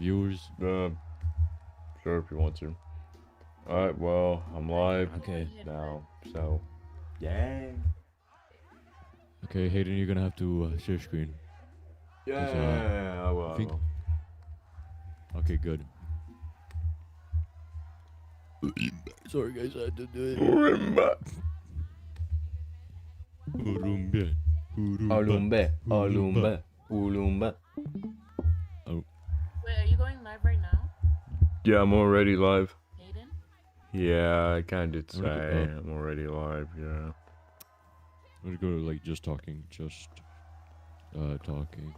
viewers? Sure if you want to. Alright, well, I'm live. Okay. Now, so, yeah. Okay, Hayden, you're gonna have to share screen. Yeah, I will. I think... Okay, good. Sorry guys, I had to do it. Urumba. Urumbe. Ulumbe. Ulumbe. Ulumbe. Oh. Wait, are you going live right now, Yeah, I'm already live. Hayden? Yeah, I kinda did say Okay, I'm already live, yeah. I'm gonna go to like just talking. Talking.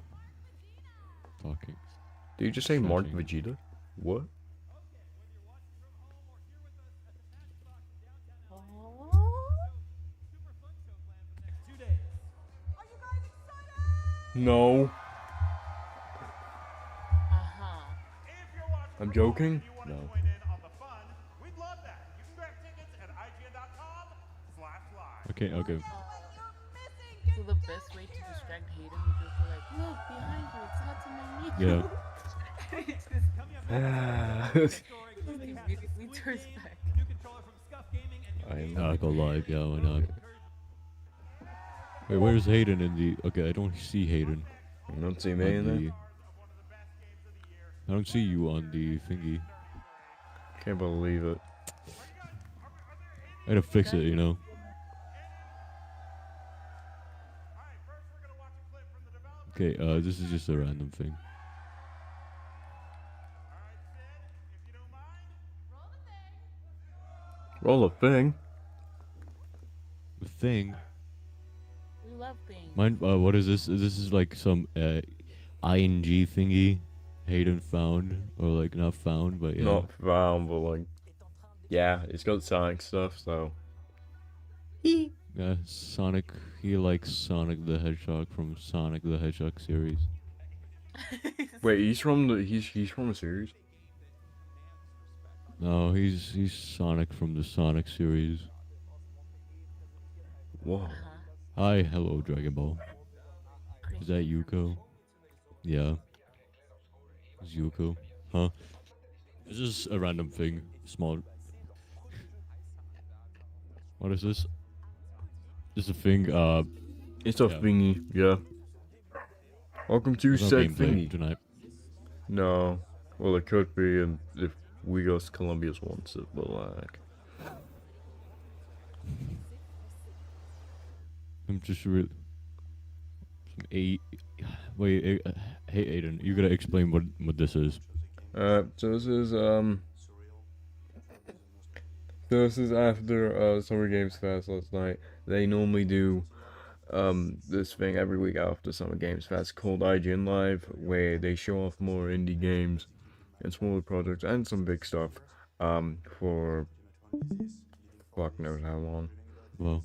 Did you just say Mark Chatting. Vegeta? What? Oh. No. Uh-huh. I'm joking? No. Okay. So the best way to distract Hayden is just to like, look, behind you, it's Hatsune Miku. He immediately turns back. I'll go live, yeah, why not? Wait, where's Hayden in the... Okay, I don't see Hayden. You don't see me in there? I don't see you on the thingy. Can't believe it. I gotta fix it, you know? Okay, this is just a random thing. Roll a thing. The thing? We love things. Mine, what is this? This is like some, ING thingy Hayden found. Or like, not found, but yeah. Not found, but like, yeah, it's got Sonic stuff, so. Yeah, Sonic, he likes Sonic the Hedgehog from Sonic the Hedgehog series. Wait, he's from the he's from a series? No, he's Sonic from the Sonic series. Whoa. Hi, hello, Dragon Ball. Is that Yuko? Yeah. It's Yuko. Huh? This is a random thing. Small. What is this? This is a thing, It's a yeah. thingy, yeah. Welcome to There's no said gameplay thingy. tonight. No. Well, it could be if we go to Columbia's wants it, but like. I'm just really... Wait, hey Aiden, you gotta explain what this is. So this is after Summer Games Fest last night. They normally do this thing every week after Summer Games Fest called IGN Live, where they show off more indie games and smaller projects and some big stuff for fuck knows how long. Well,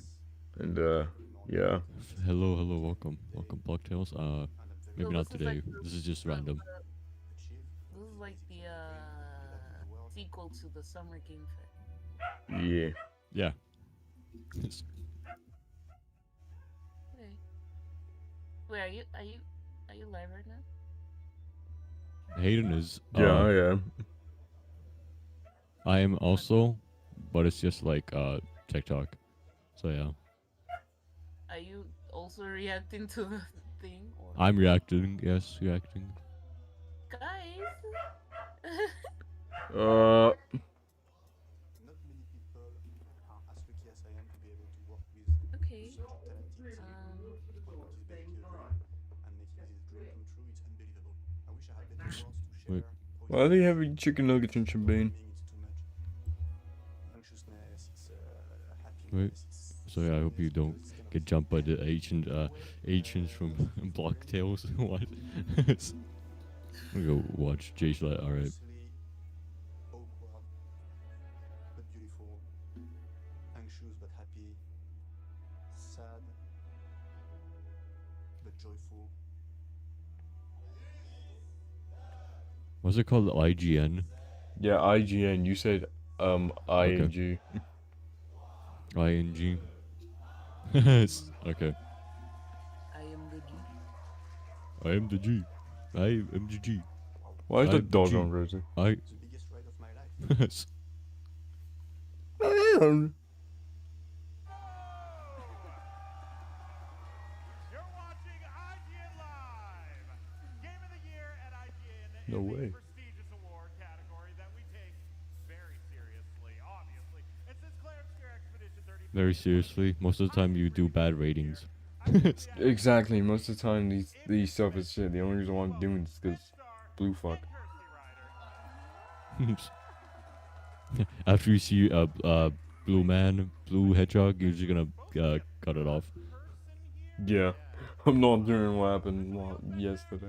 and yeah. Hello, welcome Blocktails. Maybe So not this is today. like This is just random. This is like the sequel to the Summer Game Fest. Yeah. Yeah. Okay. Wait, are you live right now? Hayden is. Yeah, I am. I am also, but it's just like TikTok. So yeah. Are you also reacting to the thing? Or... I'm reacting. Yes, reacting. Guys. Okay. Wait. Why are they having chicken nuggets and champagne? Wait. So yeah, I hope you don't get jumped by the agents from Blocktails. What? I'm gonna go watch Jay's Light. All right. What's it called? IGN? Yeah, IGN. You said ING. Okay. ING. Okay. I am the G. I am the G. I am the G. Why is the dog Gee, on crazy? I. It's the biggest ride of my life. You're watching IGN Live! Game of the Year at IGN No is way. a prestigious award category that we take very seriously, obviously. And since Claire Obscure Expedition 30 Very seriously, most of the time you do bad ratings. Exactly. Most of the time, these stuff is shit. The only reason why I'm doing this is because blue fuck. After you see a blue man, blue hedgehog, you're just gonna cut it off. Yeah, I'm not doing what happened yesterday.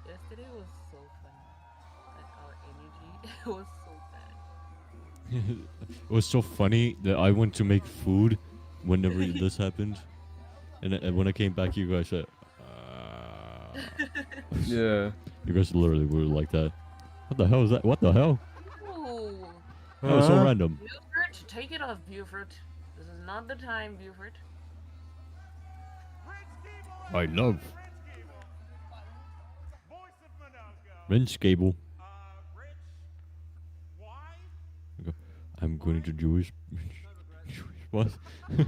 Yesterday was so funny. Like our energy was so bad. It was so funny that I went to make food whenever this happened, and when I came back, you guys said, Yeah. you guys literally were like that. What the hell is that? What the hell? Ooh. That was so random. Buford, take it off, Buford. This is not the time, Buford. I love Rinse Cable. Rich, why? I'm going to Jewish. What? Are you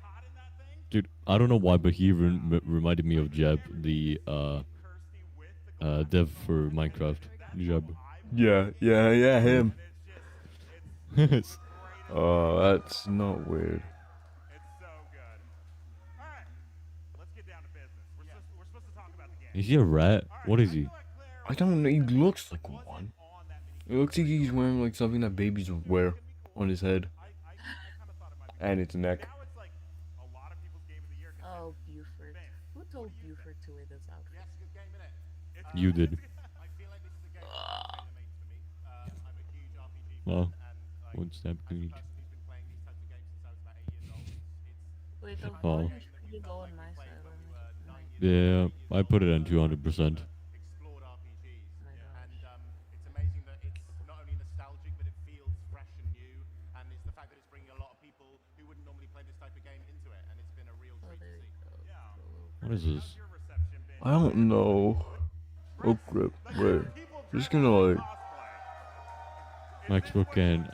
hot in that thing? Dude, I don't know why, but he reminded me of Jeb, the Kirsty with the dev for Minecraft. Jeb. Yeah. Him. Is That's not weird. It's so good. Alright, let's get down to business. We're supposed to talk about the game. he a rat? What is he? I don't know. He looks like one. It looks like he's wearing like something that babies wear on his head and its neck. Now it's like a lot of people's game of the year. Oh, Buford. Who told Buford to wear this outfit? Yes, good game, innit? You did. I feel like this is a game tailor-made for me. I'm a huge RPG Well, fan, and like, one step as a each. person who's been playing these types of games since I was about 8 years old, it's Wait, the Oh. volume should really go on my side. Let me just- my- Yeah, I put it on 200%. explored RPGs, my gosh. and it's amazing that it's not only nostalgic, but it feels fresh and new, and it's the fact that it's bringing a lot of people who wouldn't normally play this type of game into it, and it's been a real Oh, treat to there you see. go. What is this? Your reception been? I don't know. Oh crap! Wait, just gonna like. Maxbook and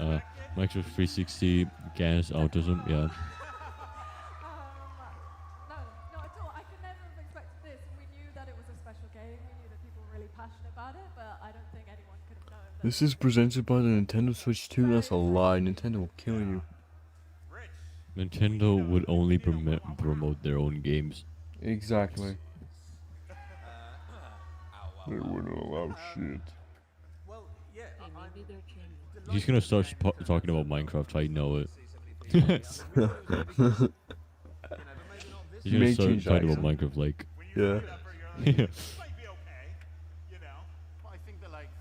Microsoft 360 GAN's autism. Yeah. No, not at all. I could never have expected this. We knew that it was a special game. We knew that people were really passionate about it, but I don't think anyone could have known that. This is presented by the Nintendo Switch 2. That's a lie. Nintendo will kill you. Nintendo would only promote their own games. Exactly. They wouldn't allow shit. Well, yeah, Hey, maybe they're changing. He's gonna start talking about Minecraft. I know it. He's May gonna start change talking about accent. Minecraft like. Yeah. Yeah. Might be okay, you know. But I think that like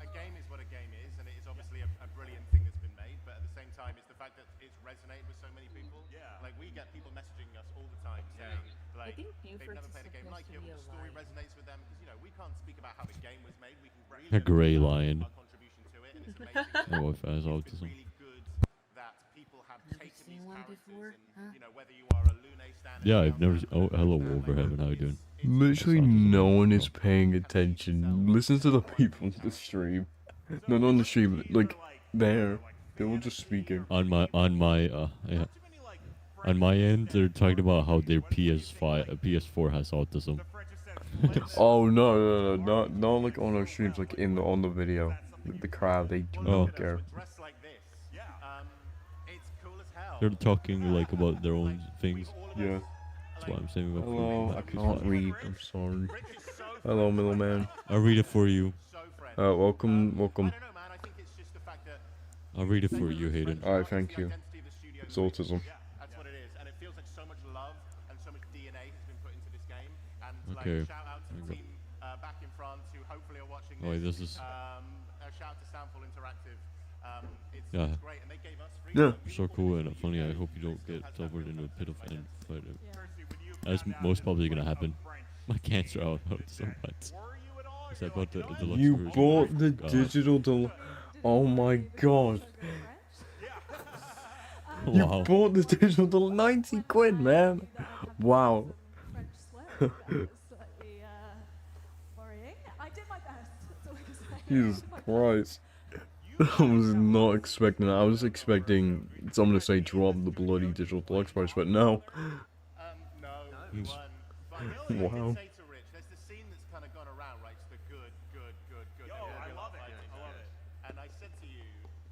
a game is what a game is, and it is obviously a brilliant thing that's been made. But at the same time, it's the fact that it's resonated with so many people. Yeah. Like we get people messaging us all the time saying like think they've Buford's never is played a game supposed like to it, be but the a story lion. resonates with them because you know we can't speak about how the game was made. We can really A gray only talk about lion. our contribution to it, and it's amazing. My wife has It's been autism. really good that people have Never taken seen these one characters before, and huh? you know whether you are a Lune stan. Yeah, I've never. Oh, hello, Wolverhaven. How you doing? Literally, autism. no one is paying attention. Listen to the people on the stream. Not on the stream, like there. They were just speaking. On my yeah. On my end, they're talking about how their PS4 has autism. Oh no, not like on our streams, like on the video. The crowd, they do Oh. not care. Dressed like this. It's cool as hell. They're talking like about their own things. Yeah. That's why I'm saying about Hello, I food. can't read. I'm sorry. Hello, middleman. I'll read it for you. So friendly. Welcome. I don't know, man. I think it's just the fact that I'll read it for you, Hayden. Alright, thank you. identity of the studio It's is really autism. cool. That's what it is, and it feels like so much love and so much DNA has been put into this game. And Okay. like, shout out to the team back in France who hopefully are watching Oh, wait, this. this is A shout out to Soundful Interactive. Yeah. It's great, and they gave us free. Yeah. so cool and funny. I hope you don't get teleported into a pit of end. But Yeah. that's most probably gonna happen. My cancer out so much. Is that about the deluxe You version? bought the God. digital Oh my god. You Wow. bought the digital 90 quid, man. Wow. French swear. That was slightly worrying. I did my best. That's all I can say. Jesus Christ. I was not expecting that. I was expecting someone to say drop the bloody digital deluxe price, but no. No, Mm. one. But Billy, I Wow. did say to Rich, there's the scene that's kind of gone around, right? It's the good. Yo, I love it. I love it. And I said to you,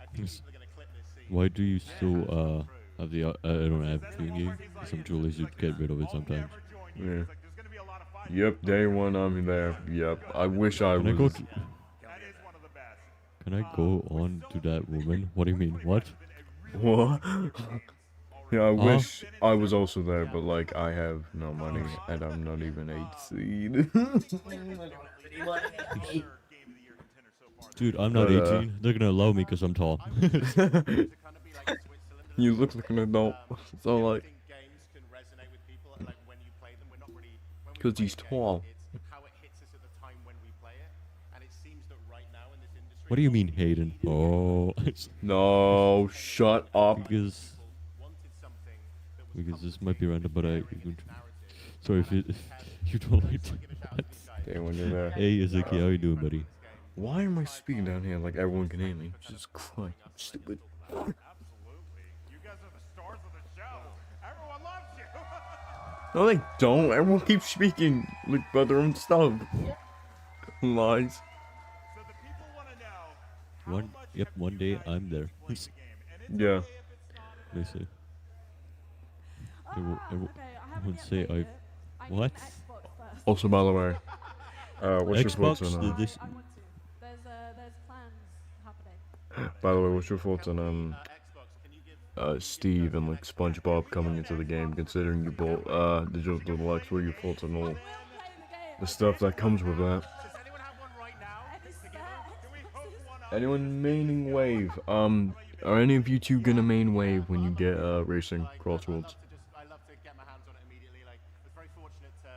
I think people are going to clip this scene. Why do you still have the I don't have viewing game? Some too lazy to get rid of it sometimes. Yeah. Yep, day one I'm there. Yep. I wish I Can I go was. to, That is one of the best. can I go on to that woman? What do you mean? What? What? Yeah, I Huh? wish I was also there, but like I have no money and I'm not even 18. Dude, I'm not But, 18. They're gonna allow me because I'm tall. To kind of be like Switzerland a You little look bit. like an adult. So I like, think games can resonate with people, and like when you play them, we're not really. When we 'cause play he's a game, tall. It's how it hits us at the time when we play it, and it seems that right now in this industry. What do you mean, Hayden? Oh, no, shut up. because Wanted something that was because this might be random, but I narrative. sorry if you don't like that. Okay, when you're there. Hey, Izaki, how you doing, buddy? Why am I speaking down here like everyone can hear me? Jesus Christ, stupid. Absolutely. You guys are the stars of the show. Everyone loves you. No, they don't. Everyone keeps speaking like about their own stuff. Lies. So the people want to know how One, much yep, have one you day guys I'm there. played the game? And it's Yeah. okay if it's not They say. Okay, I haven't would yet say played I- it. I need What? an Xbox first. Also, by the way, what's your thoughts Xbox, on this- I want to. There's plans happening. By the way, what's your thoughts on Xbox, can you give Steve and like SpongeBob coming into the game? Considering you bought Digital Deluxe, what are your thoughts on all Will play the game. the stuff that comes with that? Does anyone have one right now? Any spare Can we hook Xboxes? one up? Anyone maining Wave? Are any of you two gonna main Wave when you get Racing Crossworlds? I love to get my hands on it immediately. Like, I was very fortunate to,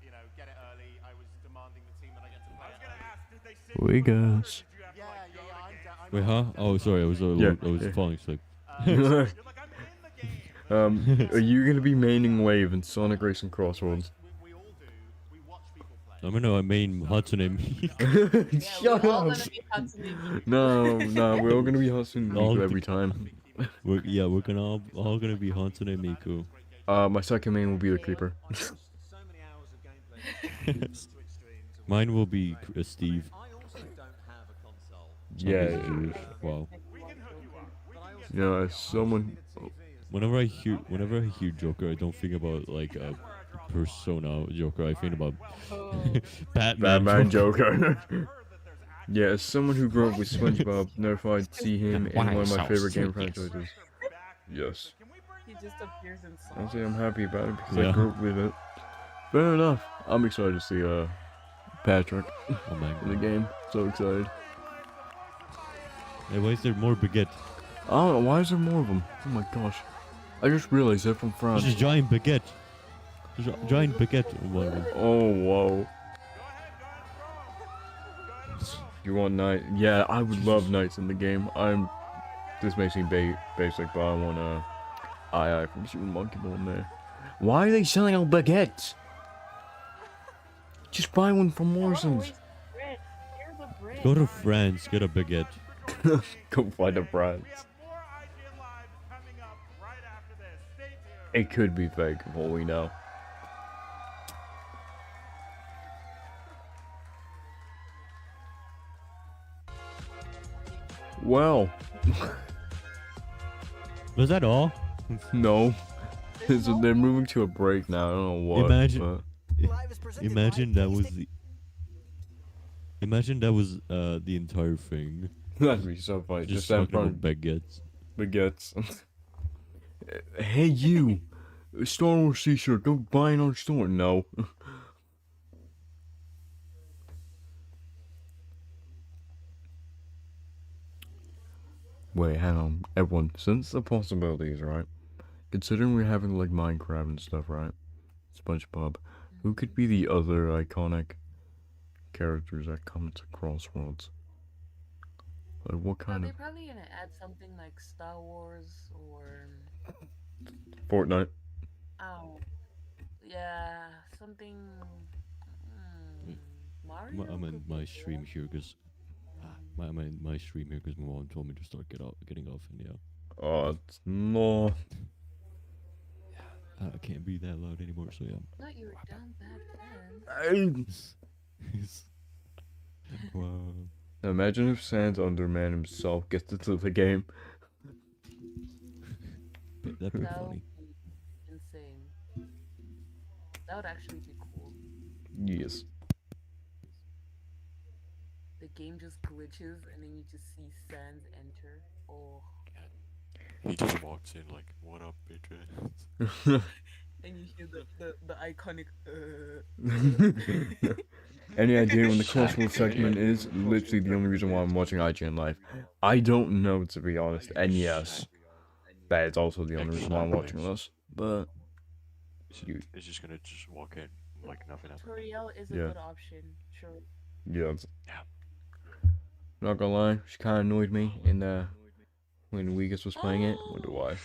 you know, get it early. I was demanding the team that I get to I play was it gonna early. ask, did they sit We you in the guys. corner, or did you have to, Yeah, like, go yeah, to the game? Wait, huh? Oh, sorry, I was Yeah, yeah. falling asleep. You're like, I'm in the game. Are you gonna be maining Wave in Sonic Racing Crossworlds? We all do. We watch people play. I'm gonna main Hatsune Miku. Yeah, Shut we're all up! gonna be Hatsune Miku. No, we're all gonna be Hatsune All Miku the- every time. We're gonna all gonna be Hatsune Miku. My second main will be the Creeper. So many hours of gameplay on Twitch streams. Mine will be Steve. I also don't have a console. Yeah, Steve. Wow. We can hook you up. We can get you know, as someone. Whenever I hear Joker, I don't think about like a Persona Joker. I think about Batman. Batman Joker. heard that there's Yeah, as someone who grew up with SpongeBob, never I'd see him in one of my favorite game franchises. back. Yes. Can we bring He them just back? appears in songs. Honestly, I'm happy about it because Yeah. I grew up with it. Fair enough. I'm excited to see Patrick Oh my in the god. game. So excited. Hey, why is there more baguette? I don't know, why is there more of them? Oh my gosh. I just realized they're from This France. is giant baguette. There's a giant baguette. in one of them. Oh, whoa. Go ahead, throw. You want Knight? Yeah, I would love Knights in the game. This may seem basic, but I want II from Super Monkey Ball in there. Why are they selling out baguettes? Just buy one from Morrison's. Bread. Here's the bread. Go to France, get a baguette. Go find a brand. We have more IGN Live coming up right after this. Stay tuned. It could be fake, for all we know. Well, Was that all? no. So they're moving to a break now. I don't know what. Imagine- but Imagine that was the. Imagine that was the entire thing. that'd be so funny. Just Just that talking about front baguettes. baguettes. Hey, you! A Star Wars t-shirt. Go buy it in our store. No. Wait, hang on. Everyone, since the possibilities, right? Considering we're having like Minecraft and stuff, right? SpongeBob. Who could be the other iconic characters that come to Crossworlds? Like what kind They're of probably gonna add something like Star Wars or Fortnite? oh, yeah, something Mario I'm in could my get stream one. here because I'm in my stream here because my mom told me to start getting off, and yeah, Oh no. I can't be that loud anymore. So yeah. Not your dumb bad fans. Wow. Imagine if Sans Underman himself gets into the game. That'd be That would funny. be insane. That would actually be cool. Yes. The game just glitches and then you just see Sans enter. Oh. He just walks in like, "What up, bitches?" And you hear the iconic Any idea when the Crossworld segment is? Literally the only reason why I'm watching IGN Live. I don't know, to be honest. And yes, that is also the only reason why I'm watching this. But It's just gonna just walk in like nothing happened. Toriel is a Yeah. good option. Sure. yeah, Yeah. not gonna lie, she kind of annoyed me in when Wegus was playing it. Wonder why.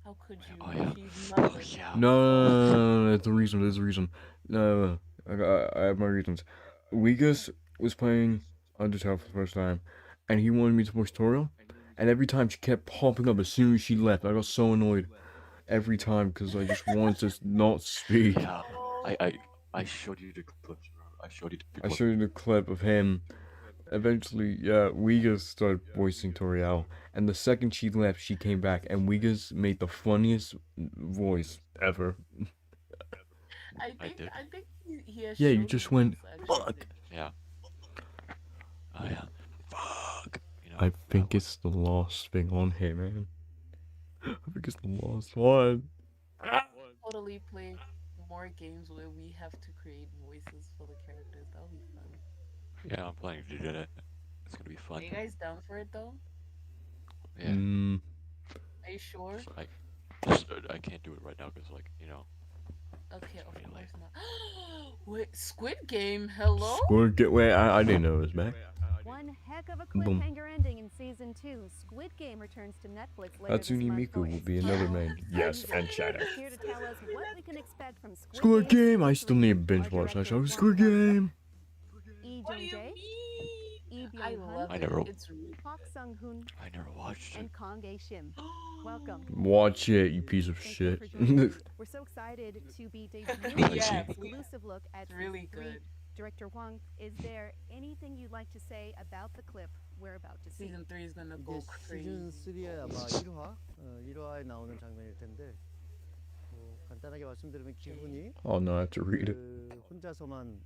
How could you? Oh, yeah. She's not like Yeah. No, there's a reason. There's a reason. No, I have my reasons. Wegus was playing Undertale for the first time, and he wanted me to watch tutorial, and every time she kept popping up as soon as she left. I got so annoyed every time because I just wanted to not speak. Yeah. I showed you the clips, bro. I showed you the I clip. showed you the clip of him. Eventually, yeah, Wegas started voicing Toriel, and the second she left, she came back, and Wegas made the funniest voice ever. I did. think he has Yeah, you showed just me went, this, actually. fuck. Yeah. Oh yeah. Fuck. You know, I think that it's the last thing on here, man. I think it's the last one. Totally play more games where we have to create voices for the characters. That'll be fun. Yeah, I'm planning to do that. It's gonna be Are fun. you guys down for it though? Yeah. Are you sure? I can't do it right now because, like, you know. Okay, of Really? course not. Wait, Squid Game, hello? Wait, I didn't know it was back. One heck of a Boom. cliffhanger ending in season 2. Squid Game returns to Netflix later this Hatsune month. Miku for will its be another 12th main. Yes, season. and Shadow. Here to tell us what we can expect from Squid Game! I Season still need to 3, binge our watch that director show. Squid Wang Game! What do you Jung-jae, mean? Lee I Byung-hun, love I it. never- It's really Park Sung-hoon, I never watched it. and Kang Ae-shim. Welcome. Watch it, you piece of Thank you shit. for joining us. We're so excited to be debuting Yeah, an exclusive look at it's really season 3. good. Director Wang, is there anything you'd like to say about the clip we're about to see? Season 3 is gonna 이게 go 시즌 crazy. 3의 아마 1화, 1화에 나오는 장면일 텐데 간단하게 말씀드리면 기훈이 Oh no, I have to read it. 혼자서만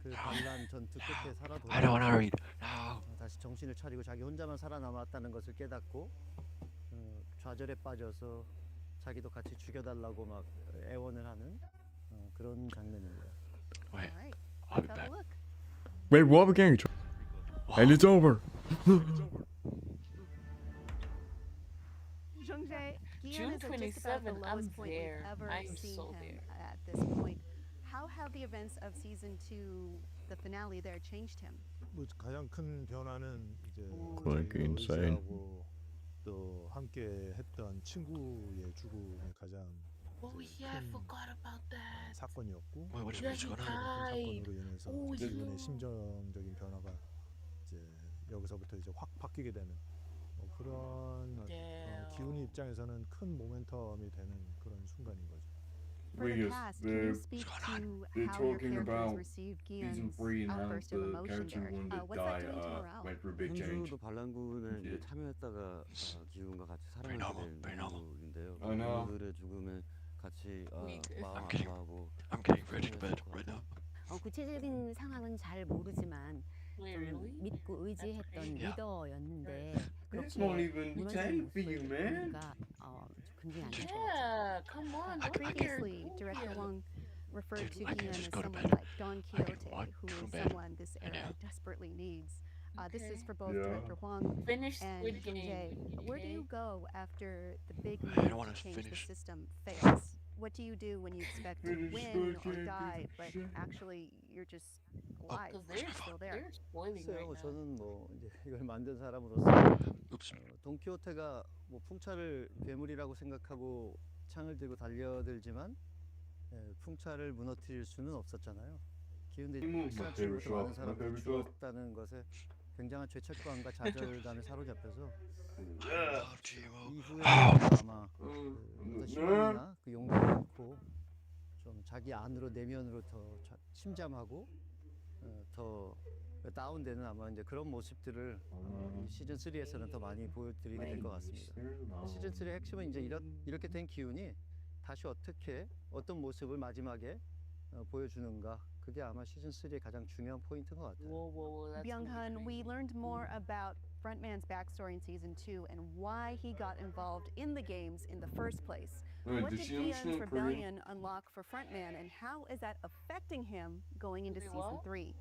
그 반란 전투 끝에 살아 I don't wanna read. No. 다시 정신을 차리고 자기 혼자만 살아남았다는 것을 깨닫고 좌절에 빠져서 자기도 같이 죽여달라고 막 애원을 하는 그런 장면입니다. Wait. All right, I'll be let's have back. a look. Wait, what we getting to? And it's over. Jung-jae, June Gion is at just about the 27, lowest I'm point there. we've ever I am seen so him there. at this point. How have the events of season 2, the finale there, changed him? 뭐 가장 큰 변화는 이제 Click insane. 의지하고 또 함께 했던 친구의 죽음이 가장 Oh yeah, I forgot about that. 사건이었고 Wait, what is Yeah, what's he going on? died. 사건으로 인해서 Oh, 기분의 yeah. 심정적인 변화가 이제 여기서부터 이제 확 바뀌게 되는 그런 Damn. 기훈이 입장에서는 큰 모멘텀이 되는 그런 순간인 거죠. For the cast, can you speak to how your characters received Gion's outburst of emotion there? What's that doing to morale? 현주도 반란군에 이제 참여했다가 기훈과 같이 Very 살아나게 normal, 된 very normal. 인물인데요. I know. 그들의 죽음에 같이 마음 아파하고 I'm getting ready to bed right now. 구체적인 상황은 잘 모르지만 Wait, 좀 really? 믿고 의지했던 Yeah. 리더였는데 It's 그렇게 not even 무너지는 time for you, 모습을 man. 보니까 좀 긍정이 안 됐죠. Yeah, come on. Don't be Previously, here. Director Wang referred Dude, to I can Gion as just go to someone bed. like Don I can Quixote, walk who from is bed someone this right era now. desperately needs. This is Okay. for both Yeah. Director Wang Finish and Squid Jung-jae. Game. Where do okay? you go after the big I move don't to wanna change the finish. system fails? What do you do when you expect to Finish win Squid or Game, die, finish but it. actually you're just alive, Because you're still there? they're spoiling right 글쎄요, now. 저는 뭐 이제 이걸 만든 사람으로서 Oops. 돈키호테가 뭐 풍차를 괴물이라고 생각하고 창을 들고 달려들지만 풍차를 무너뜨릴 수는 없었잖아요. 기운들이 크런치로부터 많은 사람들이 죽었다는 것에 굉장한 죄책감과 좌절감에 사로잡혀서 이후에 아마 그 희망이나 그 용기를 잃고 좀 자기 안으로 내면으로 더 침잠하고 더 다운되는 아마 이제 그런 모습들을 이 시즌 3에서는 더 많이 보여드리게 될 것 같습니다. 시즌 3의 핵심은 이제 이렇게 된 기운이 다시 어떻게 어떤 모습을 마지막에 보여주는가. 그게 아마 시즌 3의 가장 중요한 포인트인 것 같아요. Byung-hun, we learned more about Frontman's backstory in season 2 and why he got involved in the games in the first place. What did Gian's rebellion unlock for Frontman, and how is that affecting him going into season 3?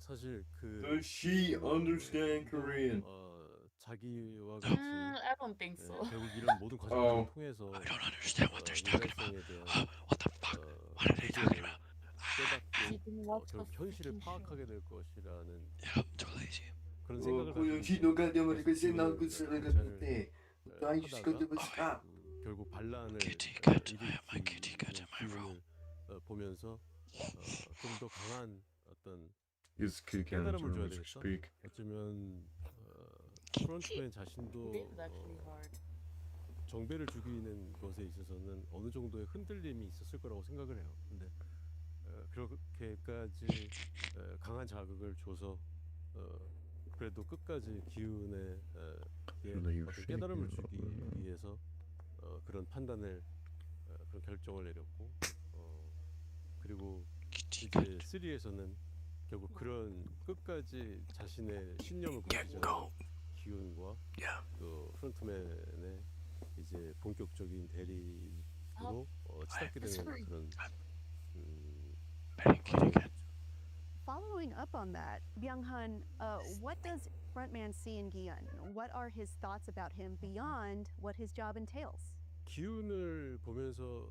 사실 그 Does she understand Korean? 자기와 같이 I don't think so. 결국 이런 모든 과정을 통해서 인간성에 대한 깨닫고 결국 현실을 파악하게 될 것이라는 그런 생각을 하다가 결국 반란을 일으키는 기운을 보면서 좀 더 강한 어떤 깨달음을 줘야 되겠다. 어쩌면 프론트맨 자신도 정배를 죽이는 것에 있어서는 어느 정도의 흔들림이 있었을 거라고 생각을 해요. 근데 그렇게까지 강한 자극을 줘서 그래도 끝까지 기운에 어떤 깨달음을 주기 위해서 그런 판단을 그런 결정을 내렸고 그리고 이제 3에서는 결국 그런 끝까지 자신의 신념을 굳히자는 기운과 그 프론트맨의 이제 본격적인 대립으로 치닫게 되는 그런 Following up on that, Byung-hun, what does Frontman see in Gion? What are his thoughts about him beyond what his job entails? 기운을 보면서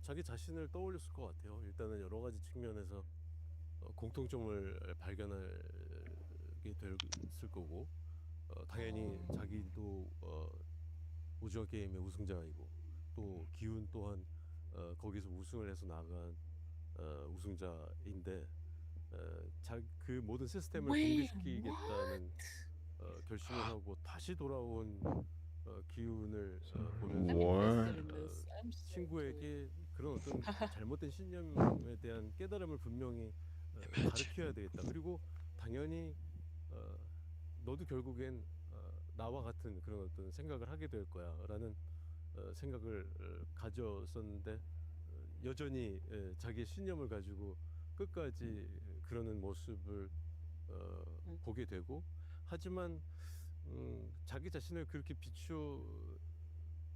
자기 자신을 떠올렸을 것 같아요. 일단은 여러 가지 측면에서 공통점을 발견하게 됐을 거고 당연히 자기도 오징어 게임의 우승자이고 또 기운 또한 거기서 우승을 해서 나간 우승자인데 그 모든 시스템을 붕괴시키겠다는 결심을 하고 다시 돌아온 기운을 보면서 친구에게 그런 어떤 잘못된 신념에 대한 깨달음을 분명히 가르쳐야 되겠다. 그리고 당연히 너도 결국엔 나와 같은 그런 어떤 생각을 하게 될 거야 라는 생각을 가졌었는데 여전히 자기의 신념을 가지고 끝까지 그러는 모습을 보게 되고 하지만 자기 자신을 그렇게 비추어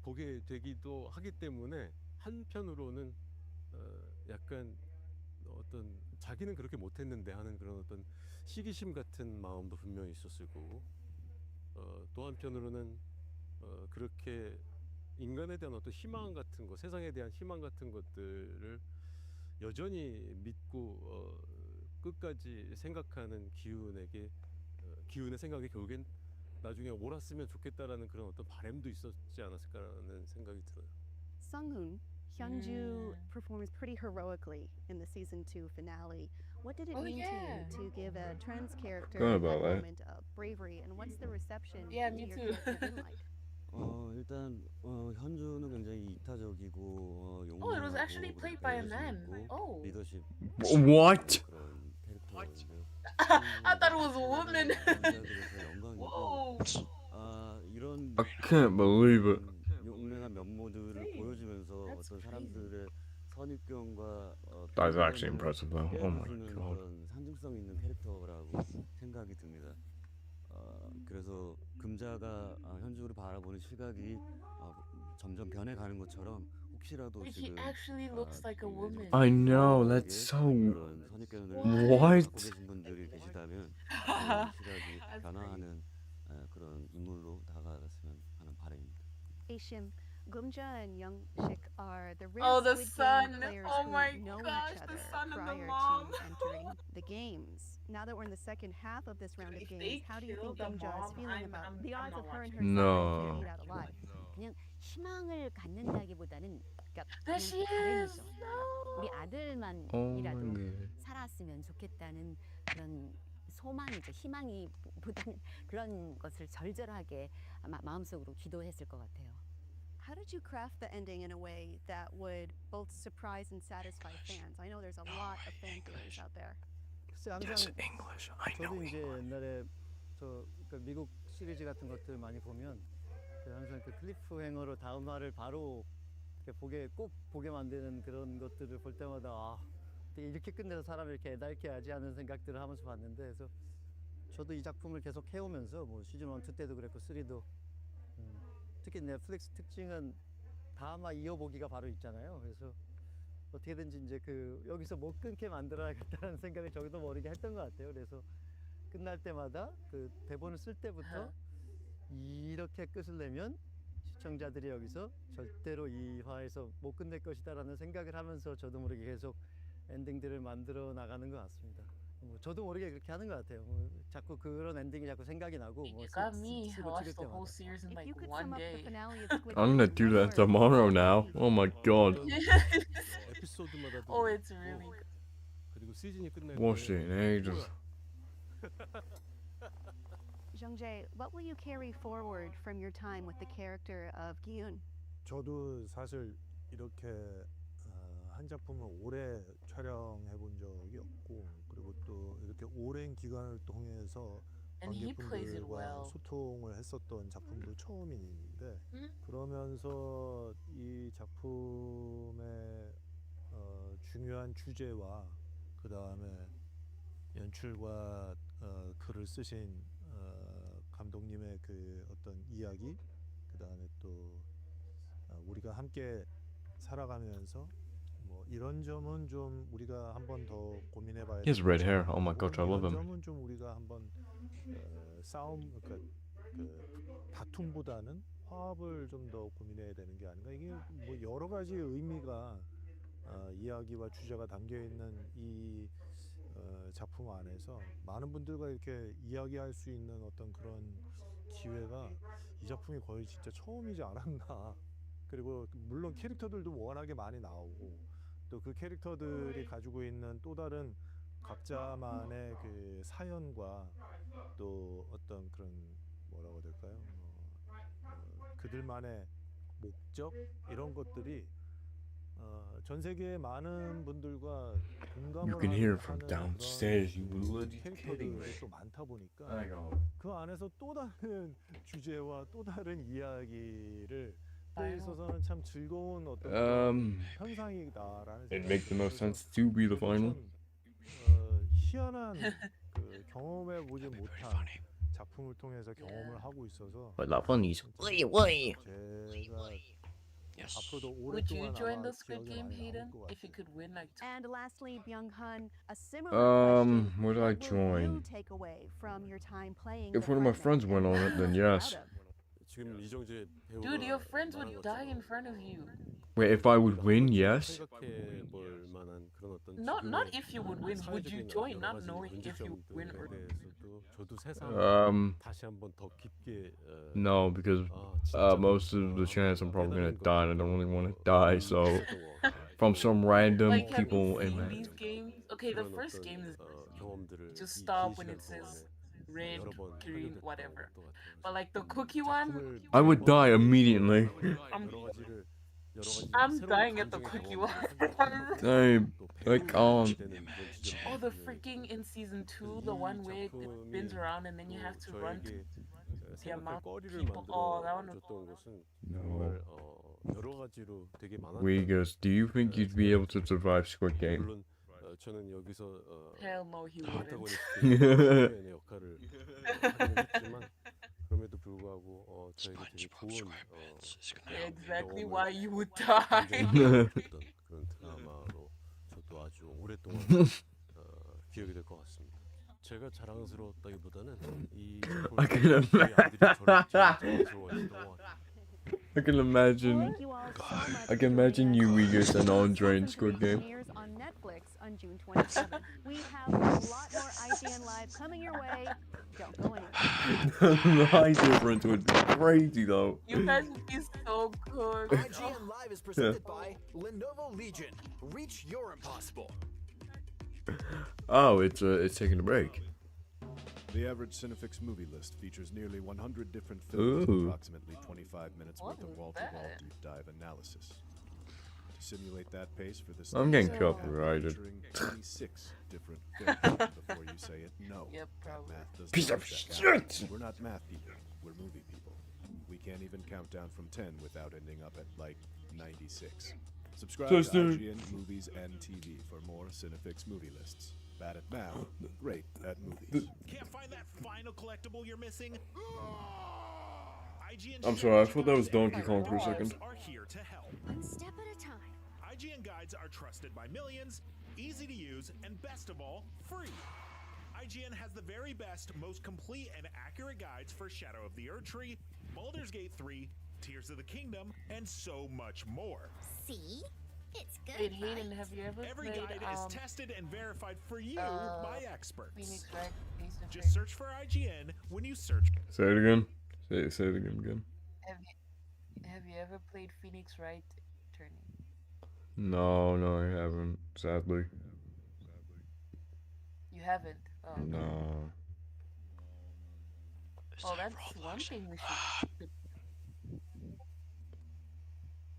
보게 되기도 하기 때문에 한편으로는 약간 어떤 자기는 그렇게 못했는데 하는 그런 어떤 시기심 같은 마음도 분명히 있었을 거고 또 한편으로는 그렇게 인간에 대한 어떤 희망 같은 거, 세상에 대한 희망 같은 것들을 여전히 믿고 끝까지 생각하는 기운에게 기운의 생각이 결국엔 나중에 옳았으면 좋겠다라는 그런 어떤 바람도 있었지 않았을까라는 생각이 들어요. Sung-hoon, Hyunju performs pretty heroically in the season 2 finale. What did it mean to you to give a trans character that moment of bravery, and what's the reception to your character been like? 일단 현주는 굉장히 이타적이고 Oh, it was actually played by a man. Oh. 리더십 What? 그런 캐릭터인데요. I thought it was a woman. Whoa. 이런 I can't believe it. 용맹한 면모들을 보여주면서 어떤 사람들의 선입견과 That's actually impressive though. Oh my god. 그런 상징성 있는 캐릭터라고 생각이 듭니다. 그래서 금자가 현주를 바라보는 시각이 점점 변해가는 것처럼 혹시라도 지금 I know, that's so what? 갖고 계신 분들이 계시다면 그런 시각이 변화하는 그런 인물로 다가갔으면 하는 바람입니다. Aeshim, Gumja and Young-shik are the Oh, rare the Squid son. Game players Oh my who know gosh, each the other son and the prior mom. to entering the games. Now that we're in the second half of this round of games, how do you think Gumja is feeling about the odds of her and her son No. being out alive? 그냥 희망을 갖는다기보다는 그러니까 There she 그냥 is. 바람이죠. No. 우리 Oh 아들만이라도 my god. 살았으면 좋겠다는 그런 소망이죠. 희망이 보다는 그런 것을 절절하게 아마 마음속으로 기도했을 것 같아요. How did you craft the ending in a way that would both surprise and satisfy fans? I know there's a lot of fan theories out there. 글쎄 항상 저도 이제 옛날에 그러니까 미국 시리즈 같은 것들 많이 보면 항상 그 클리프 행어로 다음 화를 바로 꼭 보게 만드는 그런 것들을 볼 때마다 어떻게 이렇게 끝내서 사람을 이렇게 애달게 하지 하는 생각들을 하면서 봤는데, 그래서 저도 이 작품을 계속 해오면서 뭐 시즌 1, 2 때도 그랬고 3도 특히 넷플릭스 특징은 다음화 이어보기가 바로 있잖아요. 그래서 어떻게든지 이제 여기서 못 끊게 만들어야겠다는 생각을 저기도 모르게 했던 것 같아요. 그래서 끝날 때마다 그 대본을 쓸 때부터 이렇게 끝을 내면 시청자들이 여기서 절대로 이 화에서 못 끝낼 것이다라는 생각을 하면서 저도 모르게 계속 엔딩들을 만들어 나가는 것 같습니다. 저도 모르게 그렇게 하는 것 같아요. 자꾸 그런 엔딩이 자꾸 생각이 나고 got me. I watched the whole series in like one day. I'm gonna do that tomorrow now. Oh my god. 에피소드마다 Oh, it's really good. 그리고 시즌이 끝날 Watched it in ages. Jung-jae, what will you carry forward from your time with the character of Gi-eun? 저도 사실 이렇게 한 작품을 오래 촬영해 본 적이 없고, 그리고 또 이렇게 오랜 기간을 통해서 And he plays it 관객분들과 well. 소통을 했었던 작품도 처음인데, 그러면서 이 작품의 중요한 주제와 그 다음에 연출과 글을 쓰신 감독님의 그 어떤 이야기, 그 다음에 또 우리가 함께 살아가면서 뭐 이런 점은 좀 우리가 한번 더 고민해봐야. He has red hair. Oh my gosh, I love 이런 him. 점은 좀 우리가 한번 싸움, 그러니까 그 다툼보다는 화합을 좀 더 고민해야 되는 게 아닌가. 이게 뭐 여러 가지 의미가 이야기와 주제가 담겨 있는 이 작품 안에서 많은 분들과 이렇게 이야기할 수 있는 어떤 그런 기회가 이 작품이 거의 진짜 처음이지 않았나. 그리고 물론 캐릭터들도 워낙에 많이 나오고, 또 그 캐릭터들이 가지고 있는 또 다른 각자만의 그 사연과 또 어떤 그런 뭐라고 해야 될까요? 그들만의 목적, 이런 것들이 전 세계의 많은 분들과 공감을 You can hear 하는 from 그런 downstairs. You bloody kidding me. 캐릭터들이 또 많다 보니까 I know. 그 안에서 또 다른 주제와 또 다른 이야기를 에 있어서는 참 즐거운 어떤 현상이다라는 It'd make the most 생각이 sense to be the final. 희한한 그 경험해 보지 못한 작품을 통해서 경험을 하고 있어서 But that one is 제가 앞으로도 Would you 오랫동안 join 아마 the Squid 기억에 Game, 많이 Hayden, 남을 것 if you 같아요. could win like? And lastly, Byung-hun, a similar question. Would I What will you join? take away from your time playing If the one of my Frontman friends went on it, then yes. 지금 이정재 배우가 Dude, your friends would 말한 die in 것처럼 front of you. Wait, if I would win, yes. 생각해 볼 만한 그런 어떤 Not 지금의 if you would win. Would you 사회적인 join, 여러 not 가지 knowing if you win or? 문제점들에 대해서도 저도 세상 다시 한번 더 깊게 No, because most of the chance I'm probably gonna die, and I don't really want to die. So, from some random Like, have people you in seen these games? Okay, the first game is just stop when it says red, green, whatever. But like the cookie one, I would die immediately. I'm dying at the cookie one. Same. Like Oh, the freaking in season 2, the one where it spins around and then you have to run to the amount of people. Oh, that one was. 줬던 것은 No. 정말 여러 가지로 되게 많았다. Wegus, do you think you'd be able to survive Squid Game? 물론 저는 여기서 Hell no, he wouldn't. 프로타고니스트의 역할을 하긴 했지만 그럼에도 불구하고 저에게 되게 좋은 Exactly why you would die. 줬던 그런 드라마로 저도 아주 오랫동안 기억이 될 것 같습니다. 제가 자랑스러웠다기보다는 이 I can imagine. I can imagine you, Wegus, and Andre in Squid Game. Premieres on Netflix on June 27th. We have a lot more IGN Live coming your way. Don't go anywhere. The height difference would be crazy, though. You guys would be so good. IGN Live is presented by Lenovo Legion. Reach your impossible. Oh, it's taking a break. The average Cinefix movie list features nearly 100 different films and Ooh. approximately 25 minutes worth of wall-to-wall deep dive analysis. To simulate that pace for this, I'm getting next game, copyrighted. featuring 26 different films before you say it. No, Yep, that math does Piece not of check out. shit! We're not math people. We're movie people. We can't even count down from 10 without ending up at like 96. Subscribe to IGN Movies and TV for more Cinefix movie lists. Bad at math, great at movies. Can't find that final collectible you're missing? IGN I'm sorry, I thought that was Donkey Kong for a second. are here to help. One step at a time. IGN guides are trusted by millions, easy to use, and best of all, free. IGN has the very best, most complete and accurate guides for Shadow of the Erdtree, Baldur's Gate 3, Tears of the Kingdom, and so much more. See? It's good. Wait, Hayden, have you ever Every played guide is tested and verified for you by experts. Phoenix Wright Ace Attorney? Just search for IGN when you search. Say it again. Say it again. Have you ever played Phoenix Wright Attorney? No, I haven't. Sadly. You haven't? Oh. No. Oh, that's one thing we should.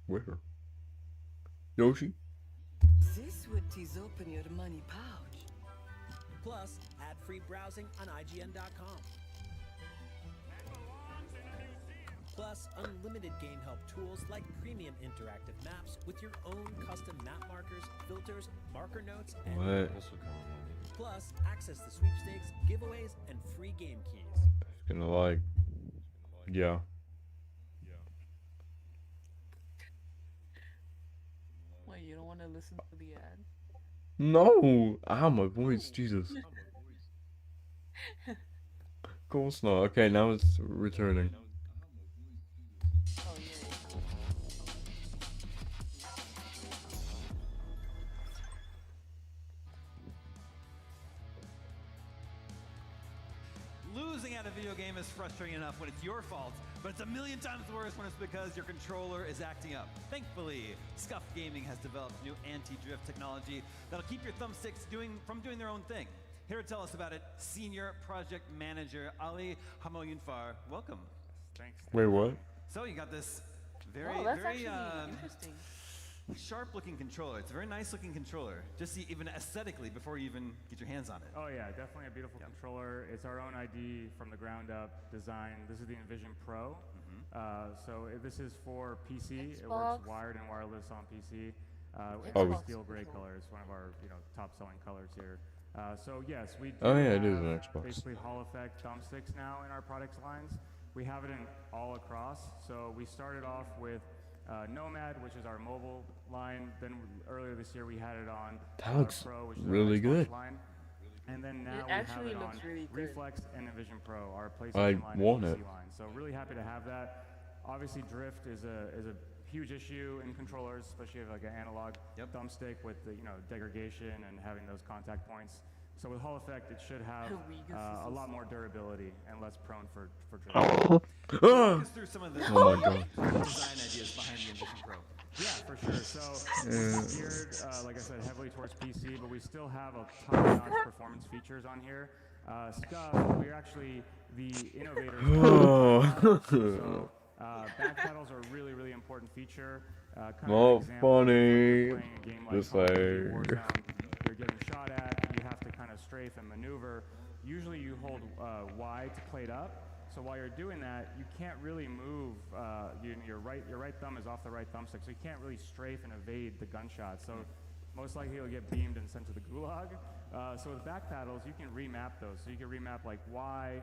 Where? Yoshi? This would tease open your money pouch. Plus, ad-free browsing on IGN.com. Plus, unlimited game help tools like premium interactive maps with your own custom map markers, filters, marker notes, and What? more. Plus, access to sweepstakes, giveaways, and free game keys. Gonna like. Yeah. Why, you don't want to listen to the ad? No! Ah, my voice, Jesus. Of course not. Okay, now it's returning. Oh, yeah. Losing at a video game is frustrating enough when it's your fault, but it's a million times worse when it's because your controller is acting up. Thankfully, Scuff Gaming has developed new anti-drift technology that'll keep your thumbsticks from doing their own thing. Here to tell us about it, Senior Project Manager Ali Hamoyunfar. Welcome. Thanks. Wait, what? So you got this very, Oh, that's very actually interesting. sharp-looking controller. It's a very nice-looking controller. Just see, even aesthetically, before you even get your hands on it. Oh yeah, definitely a beautiful controller. It's our own ID from the ground up design. This is the Envision Pro. This is for PC. It works wired and wireless on PC. It's steel gray color. It's one of our top selling colors here. So yes, we do Oh, yeah, it have is an Xbox. basically Hall Effect thumbsticks now in our products lines. We have it in all across. So we started off with Nomad, which is our mobile line. Then earlier this year we had it on That looks Pro, which is really our Xbox good. line. And then now It we have actually it looks on really good. Reflex and Envision Pro, our I PlayStation line want and PC it. line. So really happy to have that. Obviously, drift is a huge issue in controllers, especially like an analog thumbstick with the degradation and having those contact points. So with Hall Effect, it should have a lot more durability and less prone for drift. Walk us through some of the Oh my God. design ideas behind the Envision Pro. Yeah, for sure. So it's geared, like I said, heavily towards PC, but we still have a top-notch performance features on here. Scuff, we're actually the innovators. So back pedals are a really, really important feature. Not funny. Playing a game like Just Call of Duty like. Warzone, you're getting shot at, you have to kind of strafe and maneuver. Usually you hold Y to plate up. So while you're doing that, you can't really move. Your right thumb is off the right thumbstick, so you can't really strafe and evade the gunshot. So most likely you'll get beamed and sent to the gulag. So with back paddles, you can remap those. So you can remap like Y,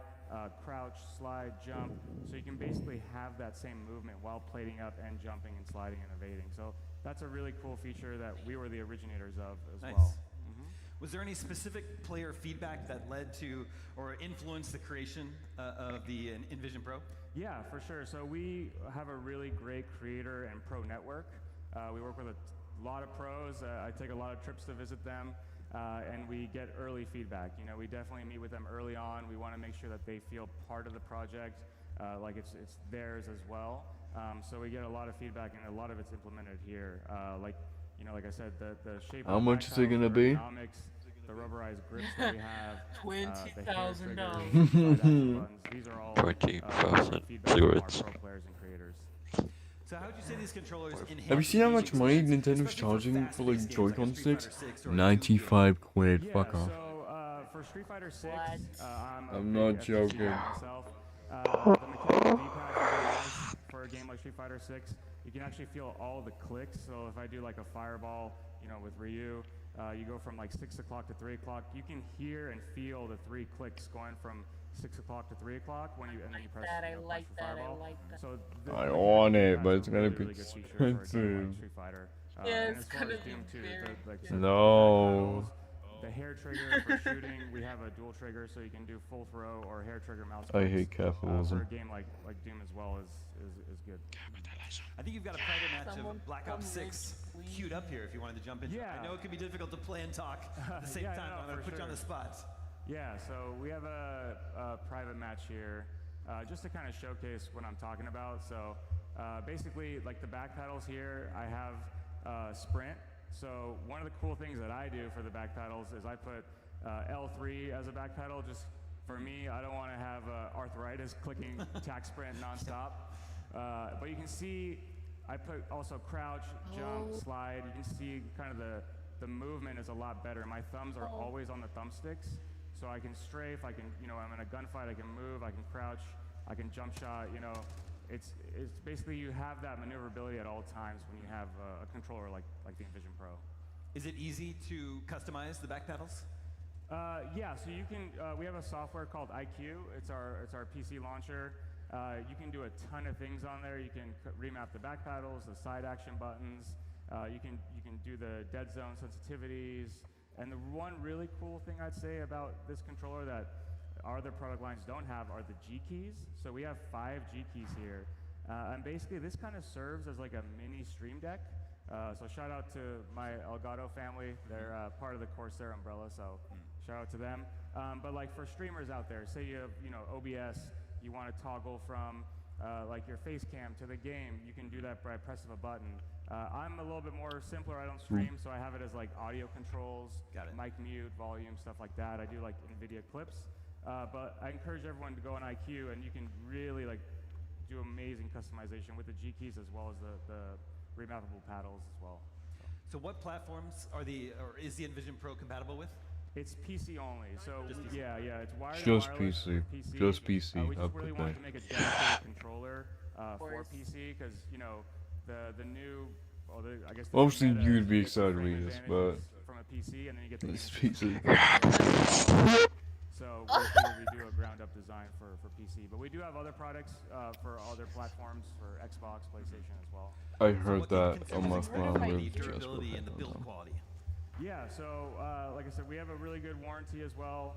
crouch, slide, jump. So you can basically have that same movement while plating up and jumping and sliding and evading. So that's a really cool feature that we were the originators of as well. Was there any specific player feedback that led to or influenced the creation of the Envision Pro? Yeah, for sure. So we have a really great creator and pro network. We work with a lot of pros. I take a lot of trips to visit them, and we get early feedback. We definitely meet with them early on. We want to make sure that they feel part of the project, like it's theirs as well. So we get a lot of feedback, and a lot of it's implemented here. Like I said, the shape. How of much is it gonna be? the rubberized grips that we have, the hair $20,000. triggers, side action buttons. These are all 20,000 feedback from our cigarettes. pro players and creators. So how would you say these controllers enhance Have you seen how much gaming money experience, Nintendo's especially for charging for like fast-paced games like Joy-Con Street sticks? Fighter 6 or 95 quid. Yeah, Fuck off. so for Street Fighter 6, I'm not joking. myself. The mechanical D-pad is really nice for a game like Street Fighter 6. You can actually feel all the clicks. So if I do like a fireball, you know, with Ryu, you go from like 6 o'clock to 3 o'clock. You can hear and feel the 3 clicks going from 6 o'clock to 3 o'clock when you and then you press. I like that. I like that. So I want it, but it's gonna really, be really good feature for a game like expensive. Street Fighter. Yeah, and it's as far gonna as be Doom 2, very like good. some No. the hair trigger for shooting, we have a dual trigger, so you can do full throw or hair trigger mouse. I hate clicks. capitalism. For a game like Doom as well is good. I think you've got a private match Someone of Black come Ops 6 with queued up here if you wanted to jump into. Yeah. I know it can be difficult to play and talk at the same Yeah, time. no, I'm going to for put you on the sure. spot. Yeah, so we have a private match here, just to kind of showcase what I'm talking about. So basically, like the back pedals here, I have sprint. So one of the cool things that I do for the back pedals is I put L3 as a back pedal. Just for me, I don't want to have arthritis clicking tack sprint nonstop. But you can see I put also crouch, jump, slide. You can see kind of the movement is a lot better. My thumbs are always on the thumbsticks, so I can strafe. I can, you know, I'm in a gunfight. I can move. I can crouch. I can jump shot. You know, it's basically you have that maneuverability at all times when you have a controller like the Envision Pro. Is it easy to customize the back pedals? Yeah, so you can. We have a software called IQ. It's our PC launcher. You can do a ton of things on there. You can remap the back paddles, the side action buttons. You can do the dead zone sensitivities. And the one really cool thing I'd say about this controller that our other product lines don't have are the G keys. So we have 5 G keys here, and basically this kind of serves as like a mini Stream Deck. So shout out to my Elgato family. They're part of the Corsair umbrella, so shout out to them. But like for streamers out there, say you have OBS. You want to toggle from like your face cam to the game, you can do that by press of a button. I'm a little bit more simpler. I don't stream, so I have it as like audio controls, mic mute, volume, stuff like that. I do like NVIDIA clips, but I encourage everyone to go on IQ, and you can really like do amazing customization with the G keys as well as the remappable paddles as well. So what platforms is the Envision Pro compatible with? It's PC only, so yeah, it's wired and Just wireless PC. for PC. Just PC. We I'll just really put wanted that. to make a dedicated controller for PC because the new, I guess. The Obviously, meta you'd be gets the excited frame with this, but advantages from a PC, and then you get the it's game PC. So we figured we do a ground-up design for PC, but we do have other products for other platforms for Xbox, PlayStation as well. I heard that on my phone with just durability and the build quality. Yeah, so like I said, we have a really good warranty as well.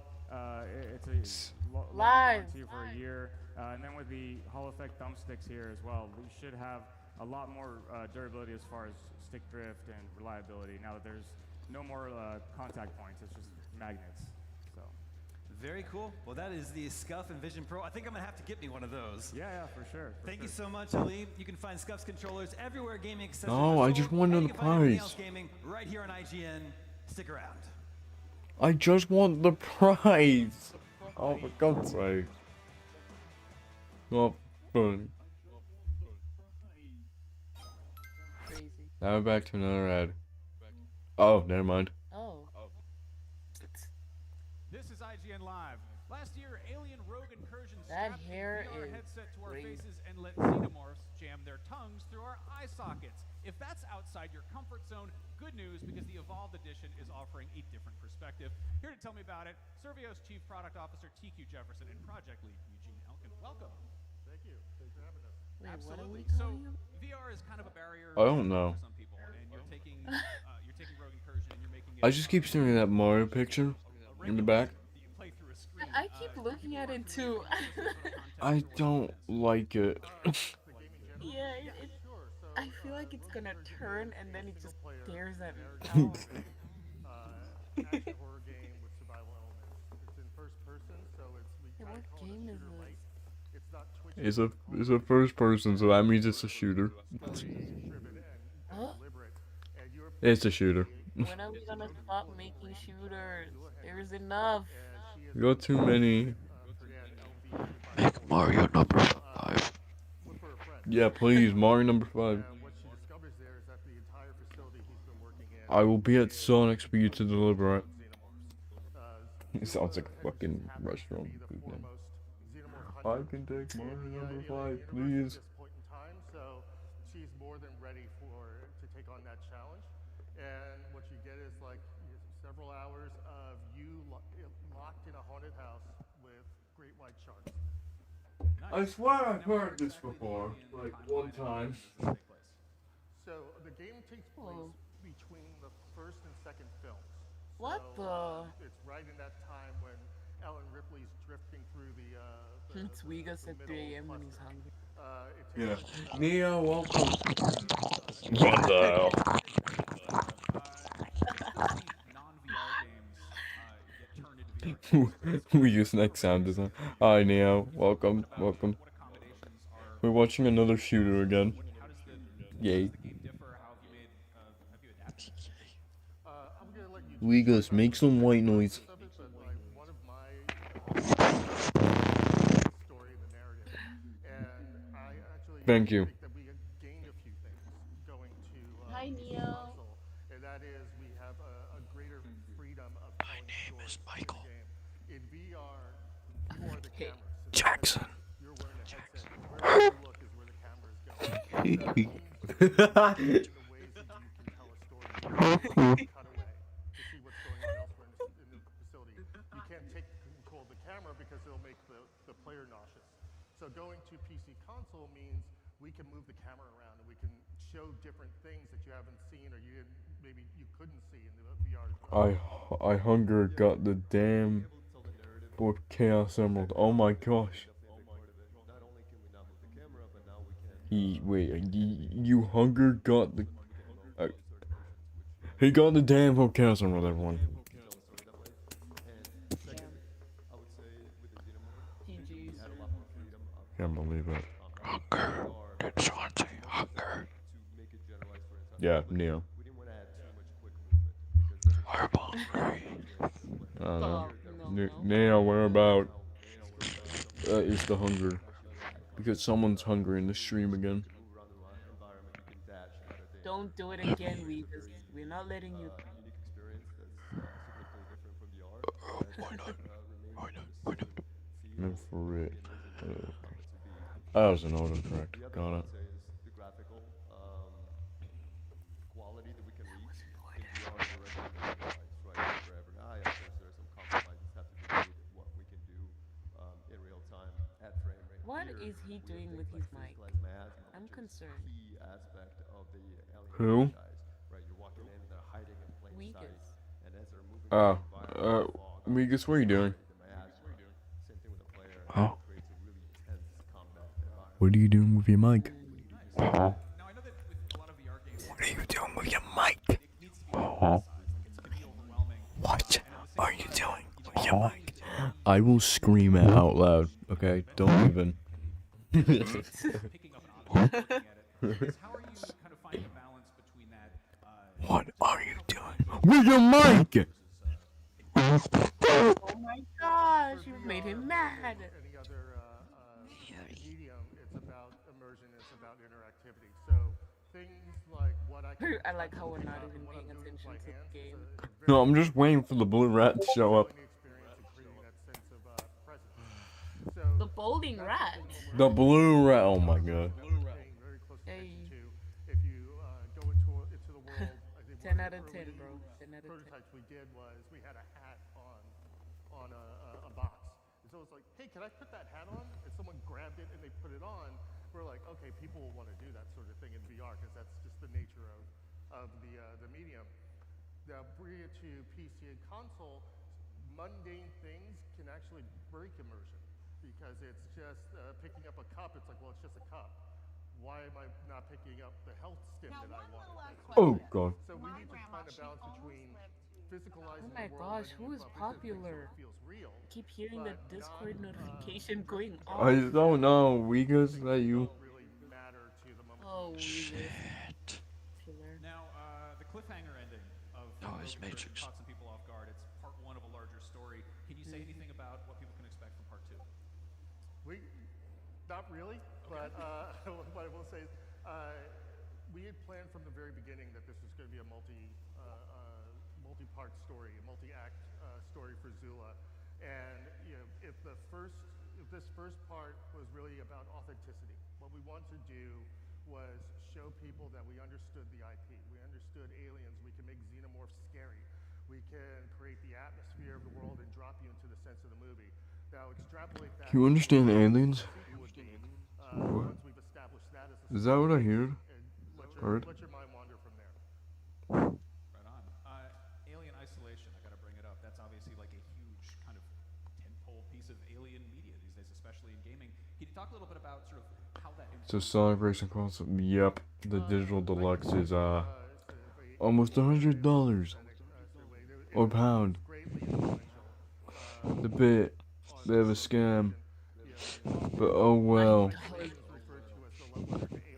It's a long warranty for a year. And then with the Hall Effect thumbsticks here as well, we should have a lot more durability as far as stick drift and reliability now that there's no more contact points. It's just magnets. So. Very cool. Well, that is the Scuff Envision Pro. I think I'm going to have to get me one of those. Yeah, for sure. Thank you so much, Ali. You can find Scuff's controllers everywhere gaming accessories No, are I just sold, want and the you can find everything prize. else gaming right here on IGN. Stick around. I just want the prize. Oh, for God's sake. Not fun. Crazy. Now we're back to another ad. Oh, never mind. Oh. This is IGN Live. Last year, alien rogue incursions That strapped hair a VR is headset to our crazy. faces and let xenomorphs jam their tongues through our eye sockets. If that's outside your comfort zone, good news, because the Evolved Edition is offering a different perspective. Here to tell me about it, Servio's Chief Product Officer TQ Jefferson and Project Lead Eugene Elkin. Welcome. Thank you. Thanks for having us. Wait, what are we Absolutely. So calling him? VR is kind of a barrier I don't know. for some people, and you're taking Rogue Incursion and you're making it I just keep seeing that Mario picture in the back. I keep looking at it too. I don't like it. Yeah, I feel like it's gonna turn and then it just stares at me. Action horror game with survival elements. It's in first person, so we What game is this? It's not It's a first person, so that means it's a shooter. Huh? It's a shooter. When are we gonna stop making shooters? There's enough. You got too many. Make Mario number 5. Yeah, please, Mario number 5. I will be at Sonic's for you to deliver it. It sounds like a fucking restaurant food name. I can take Mario number 5, please. So she's more than ready to take on that challenge. And what you get is like several hours of you locked in a haunted house with great white sharks. I swear I've heard this before, like one time. So the game takes place between the first and second films. What It's right in that time when Ellen Ripley's drifting through the Sweegus at 3 a.m. when he's hungry. Yeah. Neo, welcome. What the hell? We use next sound design. Hi Neo, welcome, welcome. We're watching another shooter again. Yay. Legos, make some white noise. Thank you. Hi, Neo. And that is we have a greater freedom of telling stories. My name is Michael. In VR, you are the camera. Jackson. You're wearing a headset. Wherever you look is where the camera is going. So the ways that you can tell a story. Cut away to see what's going on elsewhere in the facility. You can't take control of the camera because it'll make the player nauseous. So going to PC console means we can move the camera around and we can show different things that you haven't seen or maybe you couldn't see in the VR. I hunger got the damn for Chaos Emerald. Oh my gosh. You hunger got the. He got the damn for Chaos Emerald, everyone. Can't believe it. Hunger. It's haunting. Hunger. Yeah, Neo. I'm hungry. I don't know. Neo, where about is the hunger? Because someone's hungry in the stream again. Don't do it again, we're not letting you. Why not? Why not? Why not? No, for it. That was an autocorrect. Got it. What is he doing with his mic? I'm concerned. Who? Weakest. Migas, what are you doing? Huh? What are you doing with your mic? What are you doing with your mic? What are you doing with your mic? I will scream it out loud, okay? Don't even. What are you doing with your mic? Oh my gosh, you've made him mad. Any other medium, it's about immersion, it's about interactivity. So things like what I like how we're not even paying attention to the game. No, I'm just waiting for the blue rat to show up. The bowling rat. The blue rat. Oh my god. Hey. If you go into the world, I think 10 out of 10, bro. 10 out of 10. Prototypes we did was we had a hat on a box. And so it's like, hey, can I put that hat on? And someone grabbed it and they put it on. We're like, okay, people will want to do that sort of thing in VR because that's just the nature of the medium. Now, bring it to PC and console, mundane things can actually break immersion because it's just picking up a cup. It's like, well, it's just a cup. Why am I not picking up the health stim that I want? Oh god. So we need to find a balance between physicalizing Oh my gosh, who is popular? I keep hearing the Discord notification going off. I don't know. Migas, is that you? Oh, shit. Now, the cliffhanger ending of it's sort of Matrix. caught some people off guard. It's part one of a larger story. Can you say anything about what people can expect from part two? Not really, but what I will say is we had planned from the very beginning that this was going to be a multi-part story, a multi-act story for Zula. And if this first part was really about authenticity, what we wanted to do was show people that we understood the IP, we understood aliens, we can make xenomorphs scary, we can create the atmosphere of the world and drop you into the sense of the movie. Now extrapolate that. Can you understand aliens? Once we've established that as a Is that what I heard? let your mind wander from there. Right on. Alien Isolation, I gotta bring it up. That's obviously like a huge kind of tentpole piece of alien media these days, especially in gaming. Can you talk a little bit about sort of how that So Sonic Racing Crossworlds. Yep, the digital deluxe is almost $100 or pound. The bit of a scam, but oh well.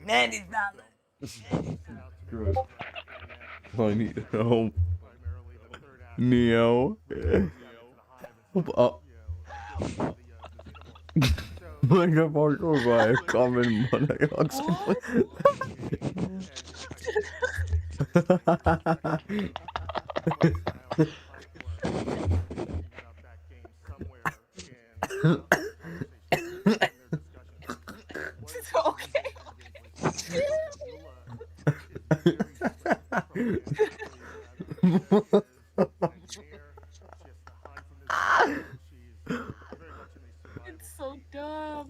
$90. Gross. I need help. Neo. Like a parkour by common It's so dumb.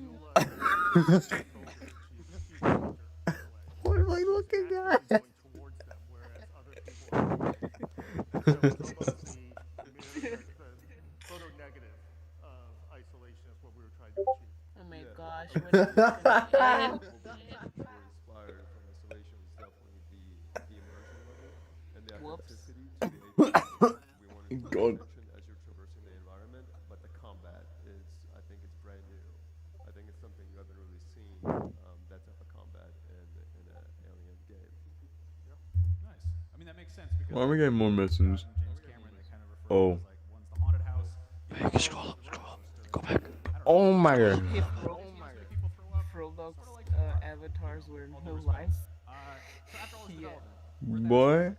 What am I looking at? Photo negative isolation is what we were trying to achieve. Oh my gosh. What inspired from isolation was definitely the immersion level and the authenticity to the API. We wanted to God. as you're traversing the environment, but the combat is, I think it's brand new. I think it's something you haven't really seen, that type of combat in an alien game. Nice. I mean, that makes sense because Why am I getting more messages? James Cameron, they kind of refer Oh. to as like one's the haunted house. Hey, scroll up, go back. Oh my god. If Roblox avatars were in real life. Yeah. Boy,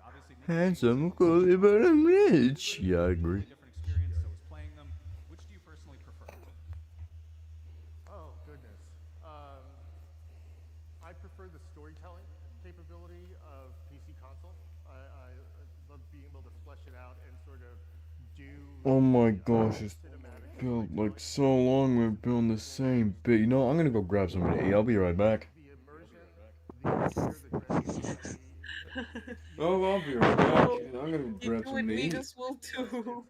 handsome, cool, but I'm rich. Yeah, I agree. Different experience, so it's playing them. Which do you personally prefer? Oh, goodness. I prefer the storytelling capability of PC console. I love being able to flesh it out and sort of do. Oh my gosh, it's built like so long we're building the same bit. You know, I'm gonna go grab something to eat. I'll be right back. Oh, I'll be right back. I'm gonna grab something to eat. Vegas will too.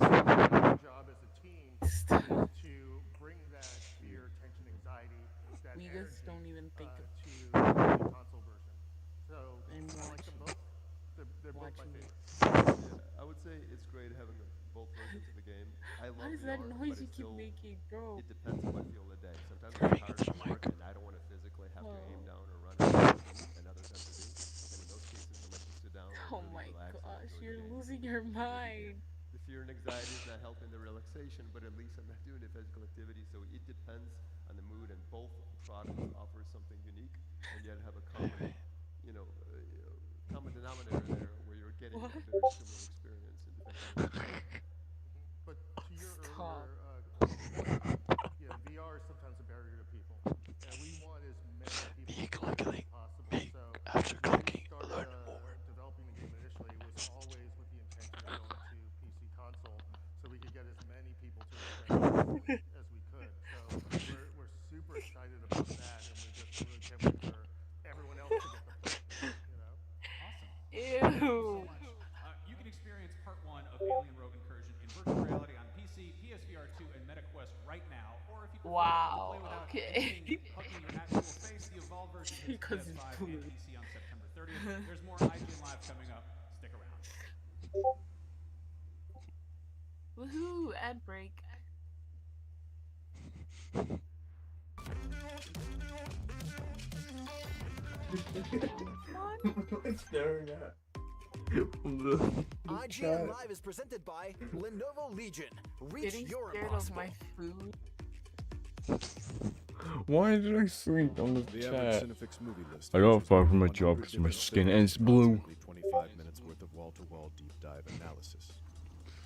Our job as a team is to bring that fear, tension, anxiety, that Vegas don't even think to the console version. So I like them both. They're both my favorite. Yeah, I would say it's great having both versions of the game. I love What is that VR, noise but you it's keep still, making, bro? It depends how I feel the day. Sometimes I'm tired from work and I don't want to physically have to aim down or run around, and other times I do. And in those cases, I'm like to sit down and Oh really my relax and gosh, enjoy you're the game. losing your mind. The fear and anxiety is not helping the relaxation, but at least I'm not doing the physical activity, so it depends on the mood, and both products offer something unique, and yet have a common, common denominator there, where you're getting a very similar experience in different kinds. But to your Stop. earlier, VR is sometimes a barrier to people, and we want as many people as possible. So after clicking, when we started developing the game initially, it was always with the intention of going to PC console, so we could get as many people to experience as we could. So we're super excited about that, and we just really can't wait for everyone else to get the play. Awesome. Ew. You can experience part one of Alien Rogue Incursion in virtual reality on PC, PSVR 2, and MetaQuest right now. Or if you prefer to play without anything hugging your actual face, the Evolve version hits Because it's PS5 blue. and PC on September 30th. There's more IGN Live coming up. Stick around. Woohoo! Ad break. What am I staring at? IGN Live is presented by Lenovo Legion. Reach Getting your scared impossible. of my food. Why did I sleep on the The average chat? Cinefix movie list I got features fired from my over job 100 because my different skin films is and blue. approximately 25 minutes worth of wall-to-wall deep dive analysis.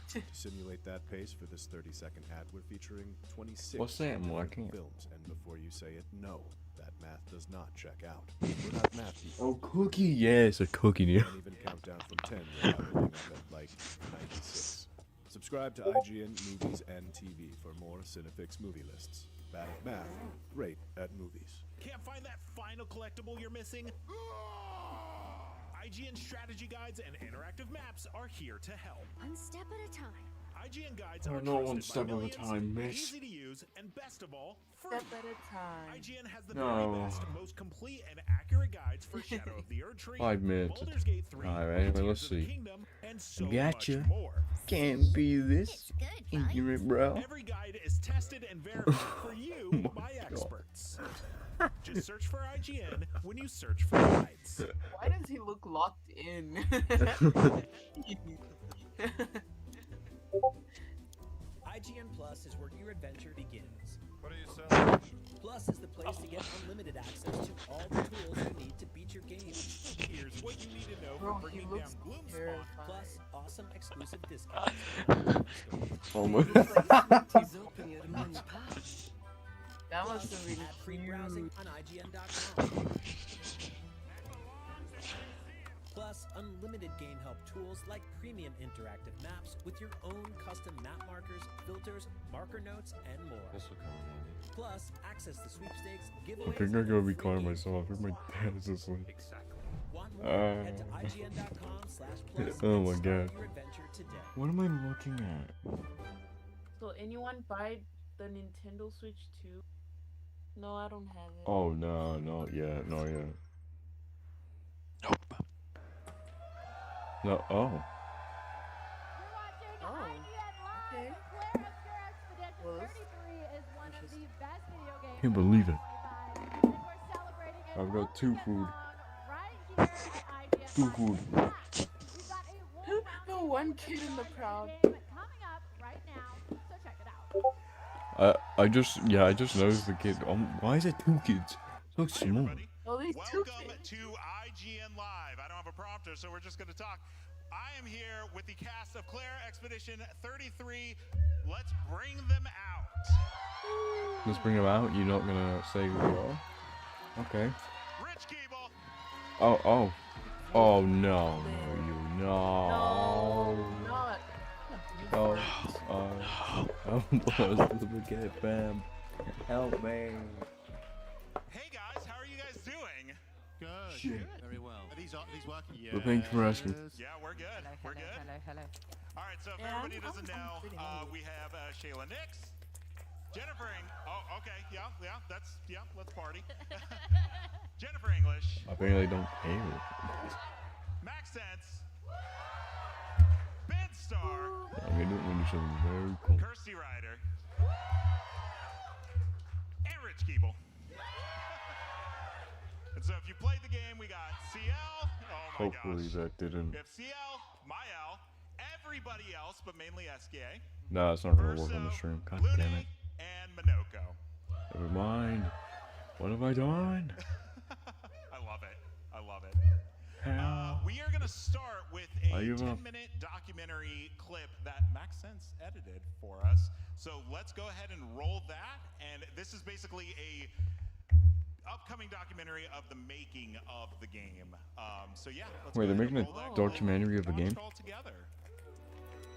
To simulate that pace for this 30-second ad, we're featuring 26 What's that? I'm different liking it. films, and before you say it, no, that math does not check out. We're not math people. Oh, cookie. Yeah, it's a cookie You now. can't even count down from 10 without ending up at like 96. Subscribe to IGN Movies and TV for more Cinefix movie lists. Bad at math, great at movies. Can't find that final collectible you're missing? IGN strategy guides and interactive maps are here to help. One step at a time. IGN guides Oh, are not one trusted step by at a millions, time, miss. easy to use, and best of all, free. Step at a time. IGN has the No. very best, most complete, and accurate guides for Shadow of the Erdtree, 5 minutes. Baldur's Gate 3, Alright, anyway, let's Tears of the see. Kingdom, and so Gotcha. much more. Can't be this ignorant, bro. Every guide is tested and verified for you by experts. Just search for IGN when you search for guides. Why does he look locked in? IGN Plus is where your adventure begins. What are you selling? Plus is the place to get unlimited access to all the tools you need to beat your games. Here's what you need to know Bro, for he bringing down looks Gloomspawn. terrifying. Plus, awesome exclusive discounts. Oh my. Please open your money pouch. That must have been Ad-free huge. browsing on IGN.com. Plus, unlimited game help tools like premium interactive maps with your own custom map markers, filters, marker notes, and more. Plus, access to sweepstakes, giveaways, I think I'm gonna be quiet myself. I think my dad is asleep. Want more? Head to IGN.com/plus. Oh my and start god. your adventure today. What am I looking at? So anyone buy the Nintendo Switch 2? No, I don't have it. Oh no, not yet, not yet. No, oh. Oh. Okay. Well, Can't believe it. I've got 2 food. 2 food. The one kid in the crowd. I just noticed the kid. Why is it 2 kids? So small. Oh, these two Welcome to IGN Live. I don't have a prompter, so we're just going to talk. I am here with the cast of Claire Expedition 33. Let's bring them out. Let's bring them out. You're not gonna say who they are? Okay. Rich Keeble. Oh. Oh no, no. Not. Oh, let me get it, fam. Help me. Hey guys, how are you guys doing? Good. Shit. Good. Very well. Are these working? Yeah. Well, thank you for asking. Yeah, we're good. We're good. Hello. All right, so if Yeah, everybody doesn't I'm know, pretty hungry. we have Shayla Nix, Jennifer oh, okay, yeah, let's party. Jennifer English, Apparently don't care. Max Sense, Ben Star, I'm gonna do it when you something very cool. Kirsty Ryder, and Rich Keeble. And so if you played the game, we got CL, oh my Hopefully gosh. that didn't. We have CL, Mael, everybody else but mainly SKA, No, it's not gonna work on the stream. God damn it. and Minoko. Never mind. What have I done? I love it. I love it. How? We are going to start with a I give up. 10-minute documentary clip that Max Sense edited for us. So let's go ahead and roll that. And this is basically a upcoming documentary of the making of the game. So yeah, let's Wait, go they're ahead making and a roll that documentary of a game? all together.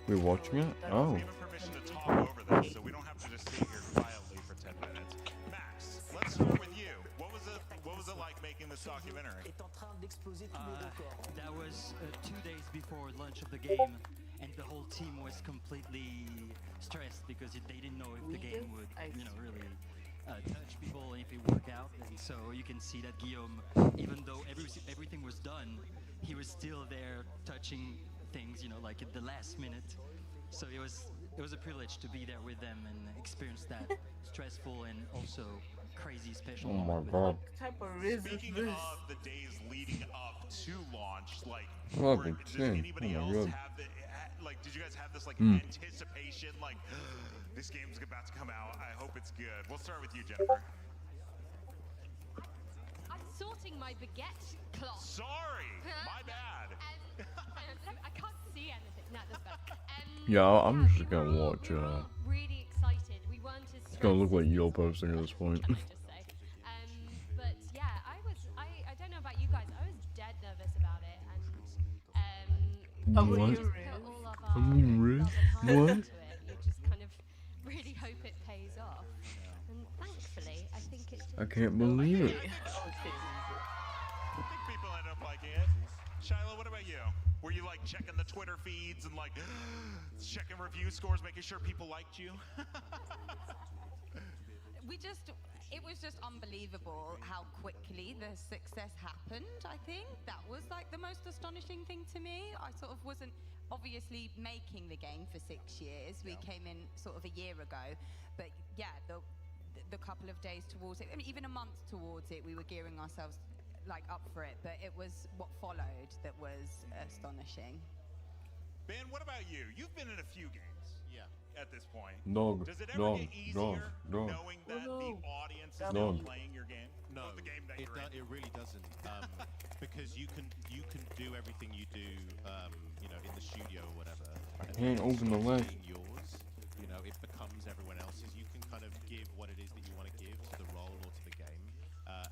We're watching it? Oh. Given permission to talk over this, so we don't have to just sit here quietly for 10 minutes. Max, let's start with you. What was it like making this documentary? That was 2 days before launch of the game, and the whole team was completely stressed because they didn't know if the game would, really touch people and if it work out. And so you can see that Guillaume, even though everything was done, he was still there touching things, like at the last minute. So it was it was a privilege to be there with them and experience that stressful and also crazy special Oh my moment with god. them. Type of riz is Speaking this? of the days leading up to launch, like, Fucking does 10. anybody Oh my else god. have the like? Did you guys have this like Mm. anticipation, like this game's about to come out? I hope it's good. We'll start with you, Jennifer. I'm sorting my baguette cloth. Sorry, my bad. I can't see anything. No, that's better. Yeah, I'm just gonna watch. Really excited. We weren't as It's gonna look like you're posting at this point. can I just say? But yeah, I don't know about you guys. I was dead nervous about it, and What? we just put all of our What? love and heart What? into it. You just kind of really hope it pays off, and thankfully, I think it did. I can't believe it. I think people end up liking it. Shiloh, what about you? Were you like checking the Twitter feeds and like checking review scores, making sure people liked you? It was just unbelievable how quickly the success happened. I think that was like the most astonishing thing to me. I sort of wasn't obviously making the game for 6 years. We came in sort of a year ago, but yeah, the couple of days towards it, I mean, even a month towards it, we were gearing ourselves like up for it. But it was what followed that was astonishing. Ben, what about you? You've been in a few games. Yeah. At this point. Dog, Does it ever dog, get easier dog, dog. knowing that the audience is Dog. now playing your game? No, Or the game that you're in? it really doesn't, because you can do everything you do, in the studio or whatever. I can't open the leg. Yours, it becomes everyone else's. You can kind of give what it is that you want to give to the role or to the game,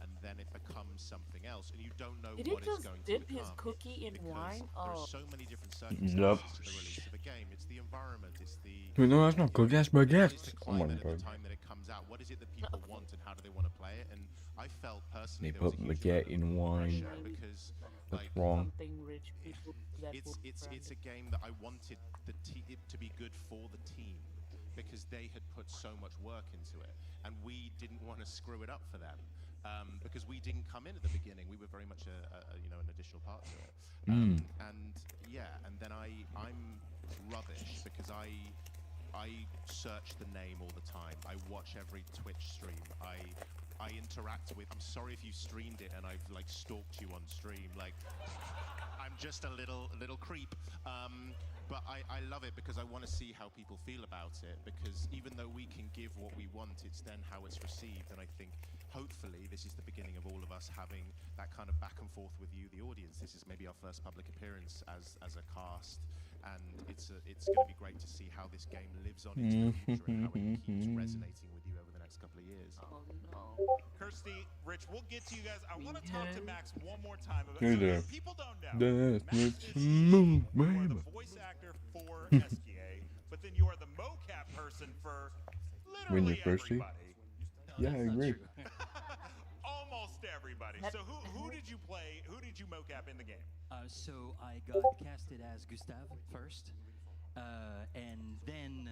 and then it becomes something else, and you don't know Did he what it's just going dip to his become. cookie in Because wine? there Oh. are so many different Yep. circumstances to the release of a game. It's the environment. It's the Wait, no, that's not cookie, that's baguette. What is the Oh my climate at god. the time that it comes out? What is it that people want, and how do they want to play it? And I felt personally They there was put a huge baguette amount of in wine. pressure because That's like wrong. Something rich people that would it's a game that I wanted it to be good for the team because they had put so much work into it, and we didn't want to screw it up for them. Because we didn't come in at the beginning, we were very much an additional part to it, and then I'm rubbish because I search the name all the time. I watch every Twitch stream. I interact with. I'm sorry if you streamed it and I've like stalked you on stream. Like I'm just a little creep. But I love it because I want to see how people feel about it, because even though we can give what we want, it's then how it's received. And I think hopefully this is the beginning of all of us having that kind of back and forth with you, the audience. This is maybe our first public appearance as a cast, and it's going to be great to see how this game lives on into the future and how it keeps resonating with you over the next couple of years. Oh no. Kirsty, Rich, we'll get to you guys. I want to talk to Max one more time about Hey so there. if people don't know. That's Max what's is you are baby. the voice actor for SKA, but then you are the mocap person for When literally you're thirsty? everybody. Yeah, I agree. Almost everybody. So who did you play? Who did you mocap in the game? So I got casted as Gustave first, and then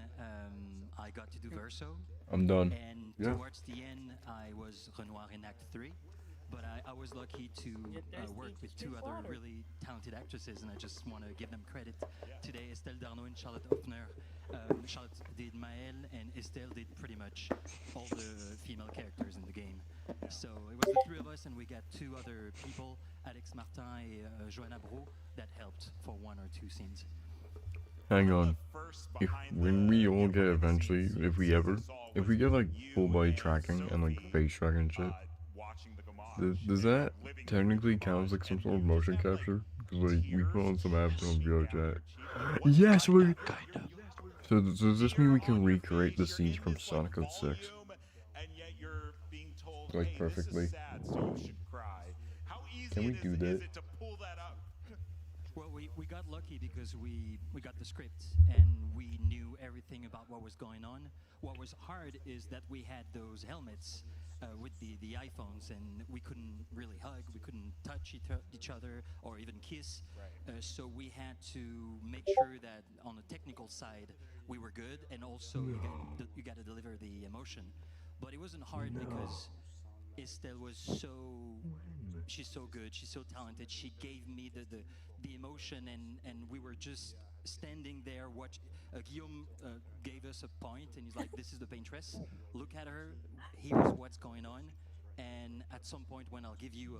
I got to do Verso. I'm done. And Yeah. towards the end, I was Renoir in Act 3. But I was lucky to work with two other really talented actresses, and I just want to give them credit today. Estelle Darnaud and Charlotte Hoffner. Charlotte did Maëlle, and Estelle did pretty much all the female characters in the game. So it was the three of us, and we got two other people, Alex Martin and Joanna Bro, that helped for one or two scenes. Hang on. When we all get eventually, if we get like full body tracking and like face tracking and shit, does that technically count as like some sort of motion capture? Because like we put on some apps on VRChat. Yes, we. So does this mean we can recreate the scenes from Sonic 06? Like perfectly. Can we do that? Well, we got lucky because we got the script and we knew everything about what was going on. What was hard is that we had those helmets with the iPhones, and we couldn't really hug, we couldn't touch each other or even kiss. So we had to make sure that on the technical side we were good, and also you got to deliver the emotion. But it wasn't hard because Estelle was she's so good, she's so talented. She gave me the emotion, and we were just standing there, Guillaume gave us a point, and he's like, "This is the paintress. Look at her. Here's what's going on." And at some point, when I'll give you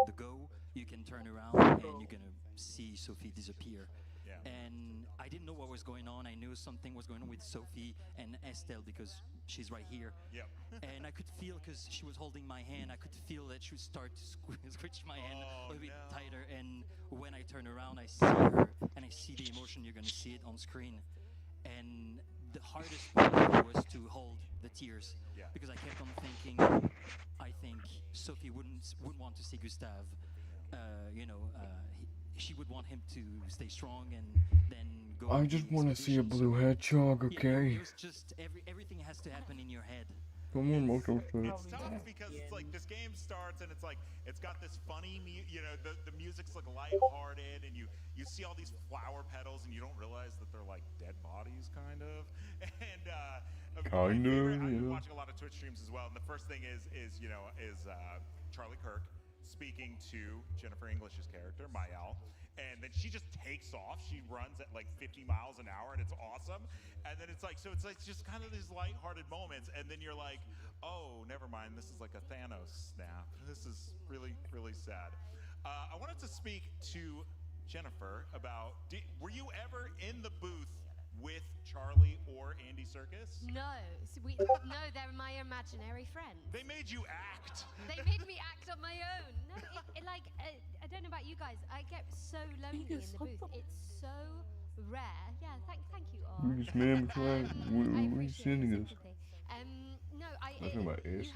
the go, you can turn around and you're gonna see Sophie disappear. Yeah. And I didn't know what was going on. I knew something was going on with Sophie and Estelle because she's right here. Yep. And I could feel, because she was holding my hand, I could feel that she would start to squish my hand a little bit tighter. And when I turn around, I see her and I see the emotion. You're going to see it on screen. And the hardest part was to hold the tears, because I kept on thinking, I think Sophie wouldn't want to see Gustave. She would want him to stay strong and then go. I just want to see a blue hedgehog, okay? It was just everything has to happen in your head. Come on, Moto. It's tough because it's like this game starts and it's like it's got this funny, the music's like lighthearted, and you see all these flower petals and you don't realize that they're like dead bodies, kind of. And I've been watching a lot of Twitch streams as well, and the first thing is Charlie Kirk speaking to Jennifer English's character, Mayal, and then she just takes off. She runs at like 50 miles an hour, and it's awesome. And then it's like just kind of these lighthearted moments, and then you're like, oh, never mind, this is like a Thanos snap. This is really, really sad. I wanted to speak to Jennifer about, were you ever in the booth with Charlie or Andy Serkis? No, no, they're my imaginary friends. They made you act. They made me act on my own. No, I don't know about you guys. I get so lonely in the booth. It's so rare. Yeah, thank you all. This man, what are you sending us? No, you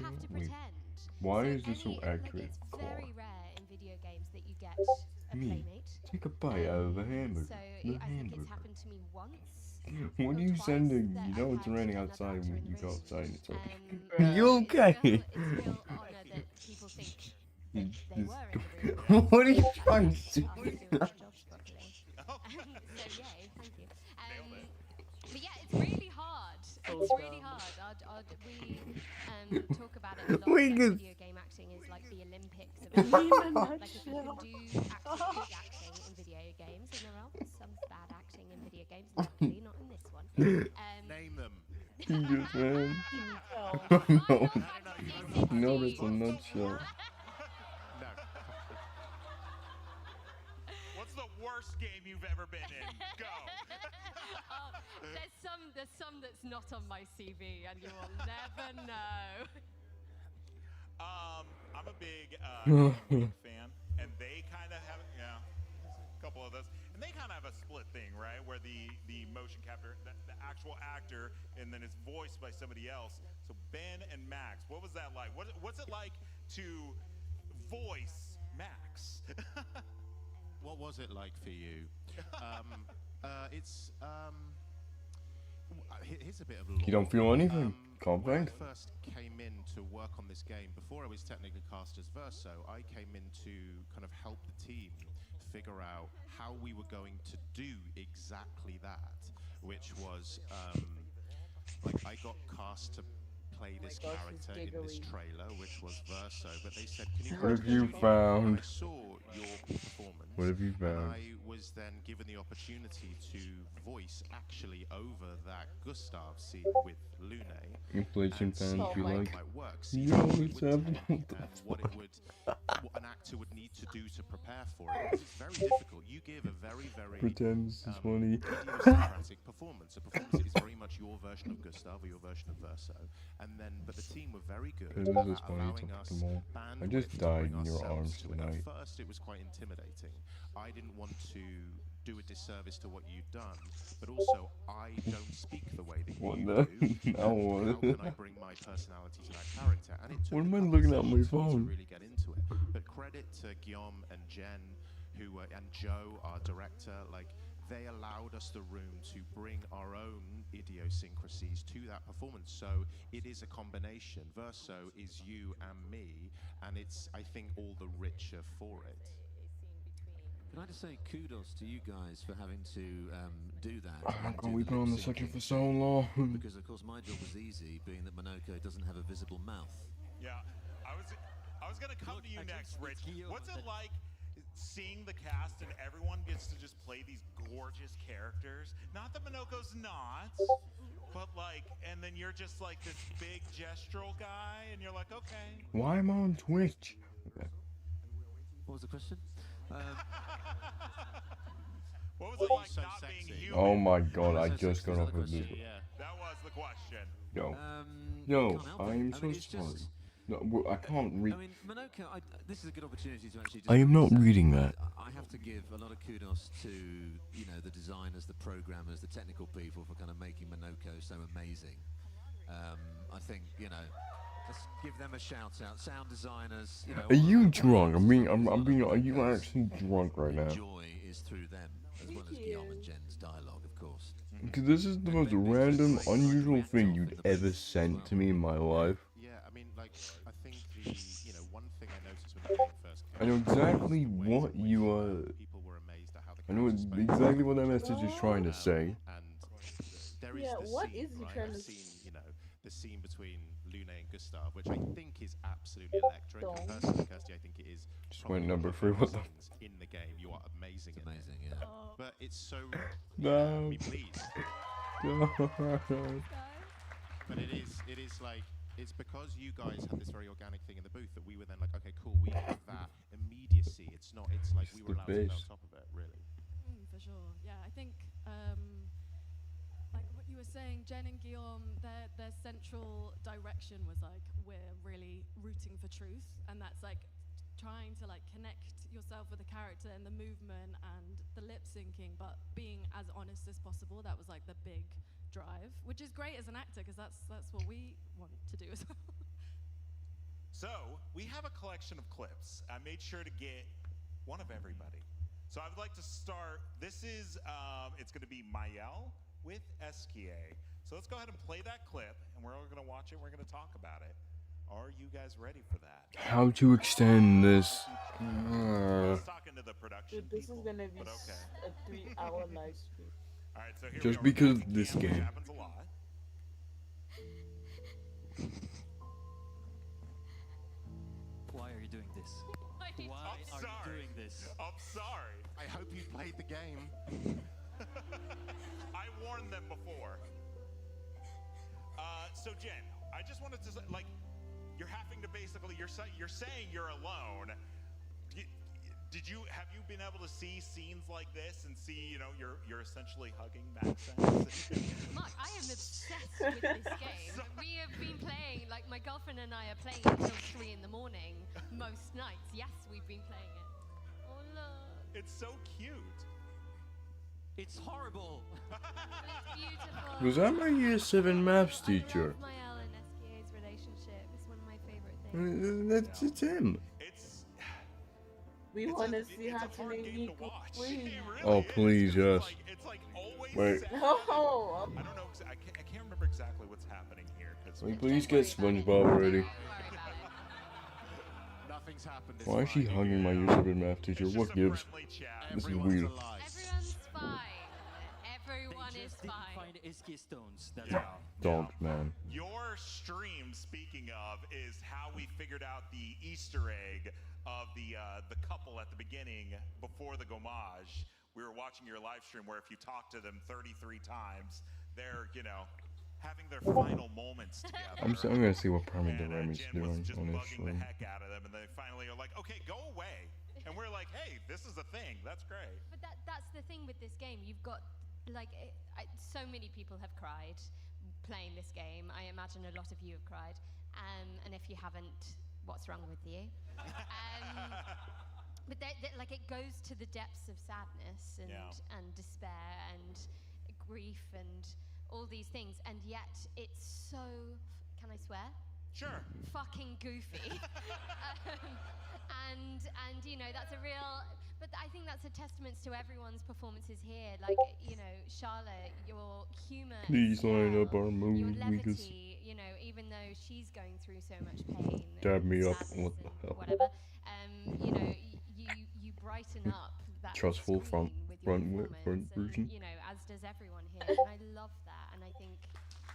have to pretend. Why is this so accurate? It's very rare in video games that you get a Me, playmate. take a bite out of the hamburger. So The I think it's hamburger. happened to me once. What are you sending? You know it's raining outside when you go outside and it's like, Are you okay? It's real honor that people think that they were in the booth. What are you trying to do? So yay, thank you. But yeah, it's really hard. It's really hard. We talk about it a lot. Video game acting is like the Olympics of acting. Like if you can do good acting in video games, and there are some bad acting in video games, luckily not in this one. Name them. Yes, man. No, that's a nutshell. No. What's the worst game you've ever been in? Go. There's some that's not on my CV, and you will never know. I'm a big Day1 fan, and they kind of have a couple of those, and they kind of have a split thing, right? Where the motion capture, the actual actor, and then it's voiced by somebody else. So Ben and Max, what was that like? What's it like to voice Max? What was it like for you? Here's a bit of You don't feel anything. Can't When think. I first came in to work on this game, before I was technically cast as Verso, I came in to kind of help the team figure out how we were going to do exactly that, which was like I got cast to play this character in this trailer, which was Verso, but they said, "Can you What go have to the you studio?" found? And I saw your performance. What have you found? And I was then given the opportunity to voice actually over that Gustav scene with Lune. Inflation and see fans, how you it like. might work, see Yo, how it it's would happening. take, and what an actor would need to do to prepare for it. Because it's very difficult. You give a very, very Pretend this is funny. idiosyncratic performance. A performance that is very much your version of Gustav or your version of Verso. And then, but the team were very good This is at funny, allowing talk us to more. I bandwidth just to died bring in your ourselves arms to it. tonight. At first, it was quite intimidating. I didn't want to do a disservice to what you'd done, but also I don't speak the way that What you the? do. Now and what? how can I bring my personality to that character? And it took What a am I couple looking of at my sessions for me phone? to really get into it. But credit to Guillaume and Jen, and Joe, our director, like they allowed us the room to bring our own idiosyncrasies to that performance. So it is a combination. Verso is you and me, and it's, I think, all the richer for it. Can I just say kudos to you guys for having to do that? and do We've the been on the lip section syncing. for so long. Because of course my job was easy, being that Monoko doesn't have a visible mouth. Yeah, I was gonna come to you next, Rich. What's it like? seeing the cast and everyone gets to just play these gorgeous characters. Not that Minoko's not, but like, and then you're just like this big gestural guy, and you're like, okay. Why am I on Twitch? Okay. What was the question? What was it like so not sexy. being human? Oh my god, I just got off of this. That was the question. No. Can't No, help it. I'm I so mean, it's sorry. just- No, well, I can't read. I mean, Monoko, this is a good opportunity to actually. I am not reading that. I have to give a lot of kudos to the designers, the programmers, the technical people for kind of making Monoko so amazing. I think let's give them a shout out. Sound designers. Are you drunk? I'm being. Are you actually drunk right now? Joy is through them as well as Guillaume and Jen's dialogue, of course. Because this is the most random, unusual thing you'd ever sent to me in my life. Yeah, I mean, like, I think one thing I noticed when the game first I came know out exactly what you are. people were amazed at how the I know exactly what that message is trying to say. And there is Yeah, the what scene, is he right? trying I've to seen, the scene between Lune and Gustav, which I think is absolutely electric. And personally, Kirsty, I think it is. Just went number 3. What the? In the game, you are amazing. It's amazing, yeah. But it's so. No. Me please. No. But it is like, it's because you guys had this very organic thing in the booth that we were then like, okay, cool, we have that immediacy. It's like we were allowed to be on top of it, really. For sure, yeah. I think, like what you were saying, Jen and Guillaume, their central direction was like, we're really rooting for truth, and that's like trying to like connect yourself with the character and the movement and the lip syncing, but being as honest as possible. That was like the big drive, which is great as an actor because that's what we want to do as well. So we have a collection of clips. I made sure to get one of everybody. So I would like to start. This is it's going to be Mayel with Esquier. So let's go ahead and play that clip, and we're all going to watch it. We're going to talk about it. Are you guys ready for that? How to extend this? I was talking to the production Dude, this is people, gonna be but okay. a 3-hour live stream. All right, so here Just we are. because We're this which game. happens a lot. Why are you doing this? Why are you doing this? I'm sorry. I hope you played the game. I warned them before. So Jen, I just wanted to say, like, you're having to basically, you're saying you're alone. Have you been able to see scenes like this and see, you're essentially hugging Maxence? Mark, I am obsessed with this game. We have been playing, like my girlfriend and I are playing until 3 in the morning most nights. Yes, we've been playing it. Oh look. It's so cute. It's horrible. It's beautiful. Was that my year 7 maths teacher? Mayel and Esquier's relationship is one of my favorite things. It's him. We want to see how to make Nico win. Oh please, yes. It's like always. Wait. sad. No. I don't know. I can't remember exactly what's happening here. Can we please get SpongeBob already? Nothing's happened. Why is she hugging my year 7 math teacher? What gives? This is weird. Everyone's fine. Everyone is fine. Find Esquier stones. That's all. Don't, man. Your stream, speaking of, is how we figured out the Easter egg of the couple at the beginning before the gommage. We were watching your live stream where if you talk to them 33 times, they're having their final moments together. I'm gonna see what Permy the Remy's Jen doing was just on his bugging the stream. heck out of them, and they finally are like, "Okay, go away." And we're like, "Hey, this is a thing. That's great." But that's the thing with this game. You've got like so many people have cried playing this game. I imagine a lot of you have cried. And if you haven't, what's wrong with you? But like it goes to the depths of sadness and despair and grief and all these things, and yet it's so. Can I swear? Sure. Fucking goofy. and that's a real. But I think that's a testament to everyone's performances here. Like Charlotte, your humor. Please line up our your movies. levity. Even though she's going through so much pain. Dab me up. sadness What the and hell? Whatever. You brighten up that Trustful screen with your front performance, version. and, as does everyone here. And I love that. And I think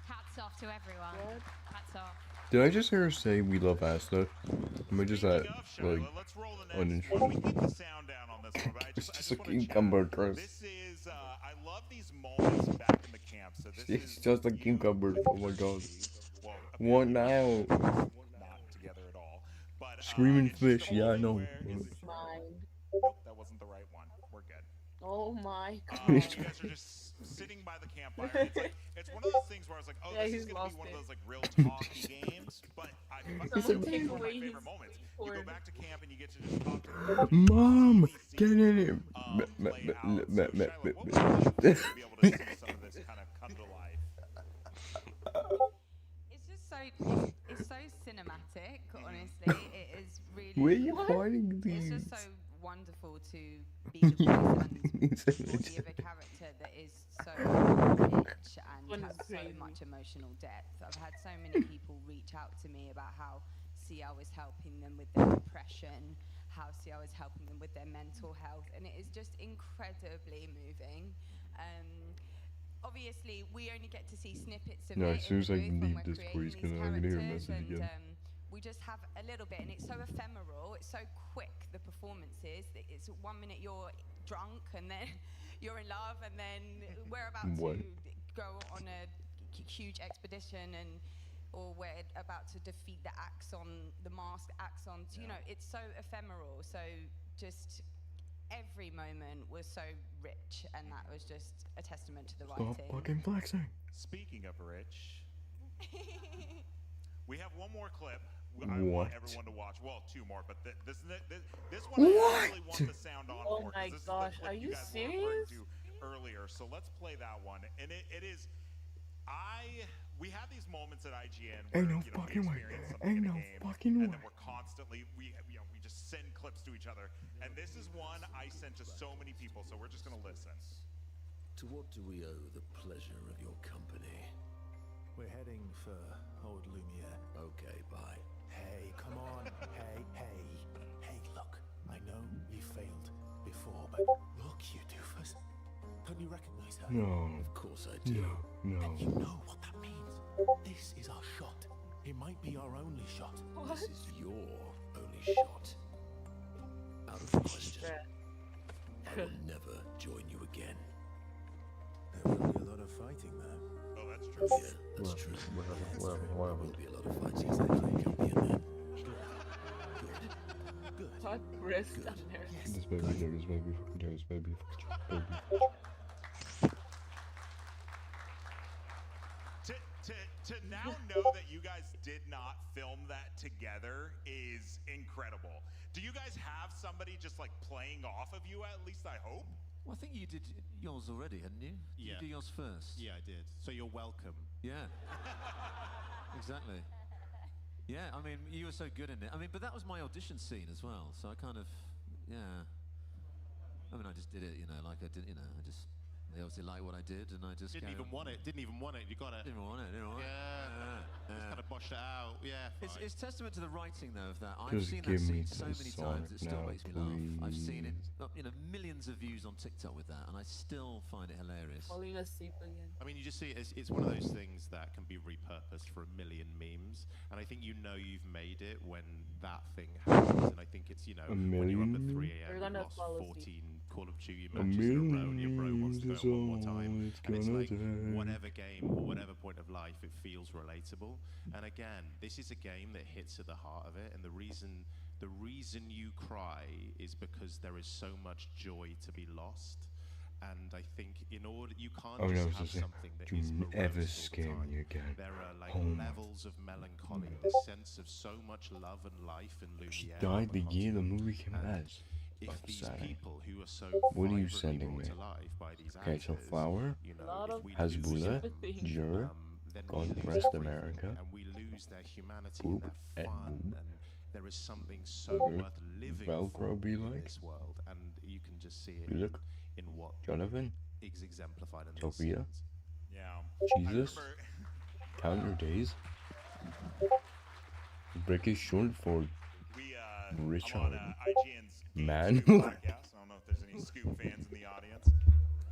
hats off off to everyone. Hats off. Did I just hear her say we love Asta? Am I just that, like, uninterested? It's just a cucumber, Chris. This is, I love these moments back in the camp. So this It's is just a cucumber, oh my god. well, What now? not together at all. But Screaming fish, yeah, I know. Mine. Nope, that wasn't the right one. We're good. Oh my god. You guys are just sitting by the campfire. It's like it's one of those things where I was like, oh, Yeah, this he's is gonna be lost one it. of those like real talky games. But I Someone it's take one of my away favorite his moments. You cord. go back to camp and you get to just talk to Mom, get in here. play out. So Shiloh, what would you like to be able to see some of this kind of come to life? It's just so it's so cinematic. Honestly, it is really. Where are you finding It's these? just so wonderful to be the voice and body of a character that is so rich and has so much emotional depth. I've had so many people reach out to me about how CL is helping them with their depression, how CL is helping them with their mental health, and it is just incredibly moving. Obviously, we only get to see snippets of No, it as soon as I in the leave booth when this we're place, creating I'm these gonna hear a characters, message and again. we just have a little bit, and it's so ephemeral, it's so quick, the performances, that it's 1 minute you're drunk, and then you're in love, and then we're about What? to go on a huge expedition, or we're about to defeat the Axon, the masked Axons. You know, it's so ephemeral, so just every moment was so rich, and that was just a testament to the Stop writing. fucking flexing. Speaking of rich, we have one more clip. I want everyone to watch. Well, two more, but this one I really want the sound on Oh for. 'Cause my this gosh, is the clip are you guys were referring serious? to earlier. So let's play that one. And it is, we have these moments at IGN where Ain't no we fucking way. experience something Ain't in a no game, fucking and way. then we're constantly we just send clips to each other. And this is one I sent to so many people. So we're just gonna listen. To what do we owe the pleasure of your company? We're heading for Old Lumiere. Okay, bye. Hey, come on. Hey, look. I know you failed before, but look, you doofus. Don't you recognize her? No. Of course I do. No. And you know what that means. This is our shot. It might be our only shot. This is your only shot. Out of the question. I will never join you again. There will be a lot of fighting there. Oh, that's true. Yeah, that's true. There will be a lot of fighting. Exactly. Come be in there. Good. Hot wrist on there. This baby, this baby, this baby. To now know that you guys did not film that together is incredible. Do you guys have somebody just like playing off of you at least, I hope? Well, I think you did yours already, hadn't you? Did Yeah. you do yours first? Yeah, I did. So you're welcome. Yeah. Exactly. Yeah, I mean, you were so good in it. I mean, but that was my audition scene as well, so I kind of, yeah. I mean, I just did it, like I did, they obviously liked what I did, and I just Didn't even want it. You got it. Didn't want it. Just kind of boshed it out. Yeah. It's testament to the writing, though, of that. I've Just seen give that me scene so the many Sonic times, it still now, makes me laugh. I've seen it, please. millions of views on TikTok with that, and I still find it hilarious. Falling asleep again. I mean, you just see it's one of those things that can be repurposed for a million memes, and I think you've made it when that thing happens. And I think it's when you're up at 3 We're a.m. gonna you lost fall 14 asleep. Call of Duty A matches in a row, and your bro million wants to is do it one more time, all it's and it's gonna like take. whatever game or whatever point of life, it feels relatable. And again, this is a game that hits at the heart of it, and the reason you cry is because there is so much joy to be lost. And I think in order you can't Oh, no, just it's have just something that do is morose ever all the scare time. me again. There are like Oh my levels of melancholy, this sense of so much love and life in She Lumiere. died the year the movie came out. If That's these sad. people who are so What are you vibrantly sending brought me? to life by these Okay, so actors, Flower, if we lose Hasbulla, them, Jura, then we God lose Rest everything, America, and we lose their humanity Boop, and their and fun, Boop. and there is something so Good. worth living Velcro for be in like? this world, and you can just see it Look, in what Jonathan, is exemplified in these Sophia, scenes. Yeah. Jesus, count your days. Brick is short for Richard. I'm on IGN's Man. Scoop podcast. I don't know if there's any Scoop fans in the audience.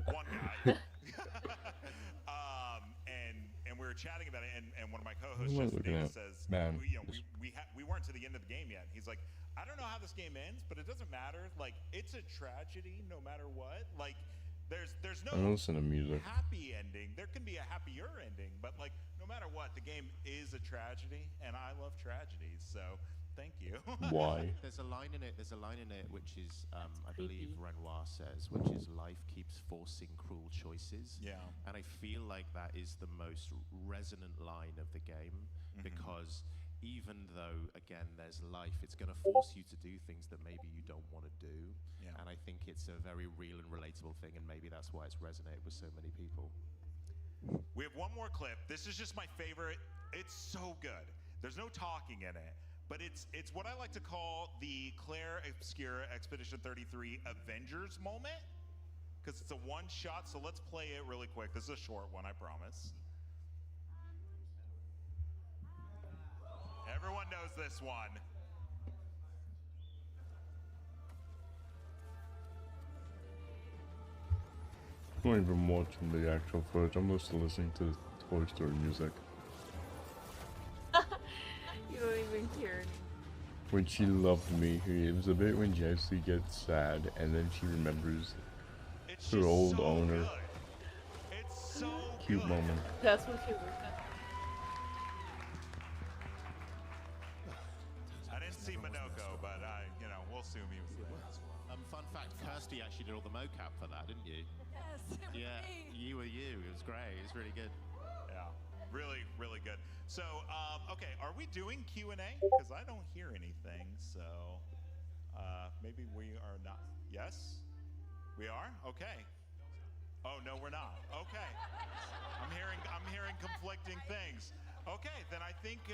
One guy. And we were chatting about it, and one of my What co-hosts, am I just looking Nate, at? says, Man. we weren't to the end of the game yet. He's like, I don't know how this game ends, but it doesn't matter. Like, it's a tragedy no matter what. Like, there's no I don't listen to music. happy ending. There can be a happier ending, but like, no matter what, the game is a tragedy, and I love tragedies. So, thank you. Why? There's a line in it. There's a line in it which is, I believe Renoir says, which is life keeps forcing cruel choices. Yeah. And I feel like that is the most resonant line of the game because even though again there's life, it's going to force you to do things that maybe you don't want to do. Yeah. And I think it's a very real and relatable thing, and maybe that's why it's resonated with so many people. We have one more clip. This is just my favorite. It's so good. There's no talking in it, but it's what I like to call the Claire Obscura Expedition 33 Avengers moment, because it's a one shot. So let's play it really quick. This is a short one, I promise. Everyone knows this one. I'm not even watching the actual footage. I'm just listening to Toy Story music. You don't even hear it. When she loved me, it was a bit when Jessie gets sad and then she remembers her old owner. It's so Cute moment. That's what she was. I didn't see Minoko, but we'll assume he was there. Fun fact, Kirsty actually did all the mocap for that, didn't you? Yes. Yeah, you were you. It was great. It was really good. Yeah, really, really good. So, okay, are we doing Q&A? Because I don't hear anything, so maybe we are not. Yes? We are? Okay. Oh, no, we're not. Okay. I'm hearing conflicting things. Okay, then I think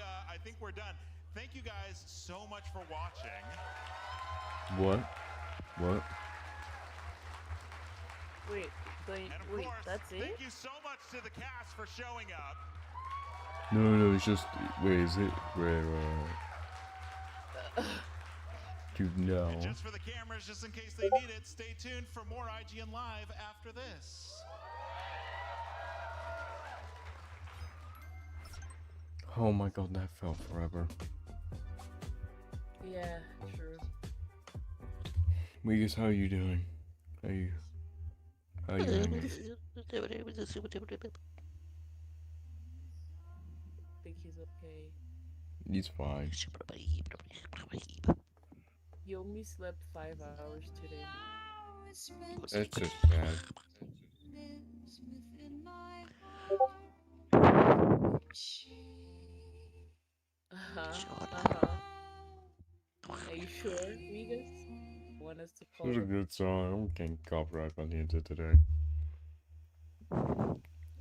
we're done. Thank you guys so much for watching. What? What? Wait, wait, that's it? Thank you so much to the cast for showing up. No, it's just. Wait, is it where? Dude, no. And just for the cameras, just in case they need it, stay tuned for more IGN Live after this. Oh my god, that felt forever. Yeah, true. Weegus, how are you doing? How you hanging? I think he's okay. He's fine. He only slept 5 hours today. That's just sad. Are you sure, Vegas? Want us to call It was a him? good song. I'm getting copyright on the internet today.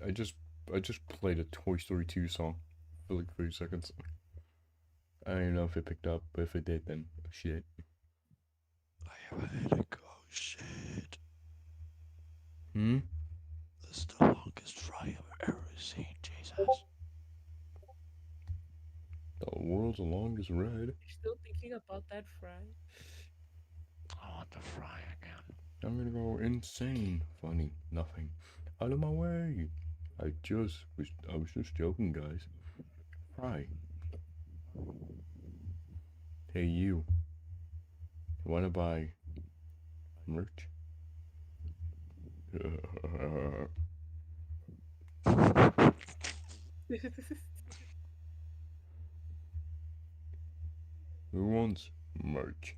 I just played a Toy Story 2 song for like 30 seconds. I don't even know if it picked up, but if it did, then shit. I have a headache. Oh shit. Hmm? That's the longest fry I've ever seen, Jesus. The world's longest ride. You're still thinking about that fry? I want the fry again. I'm gonna go insane. Funny. Nothing. Out of my way. I was just joking, guys. Fry. Hey, you. Wanna buy merch? Who wants merch?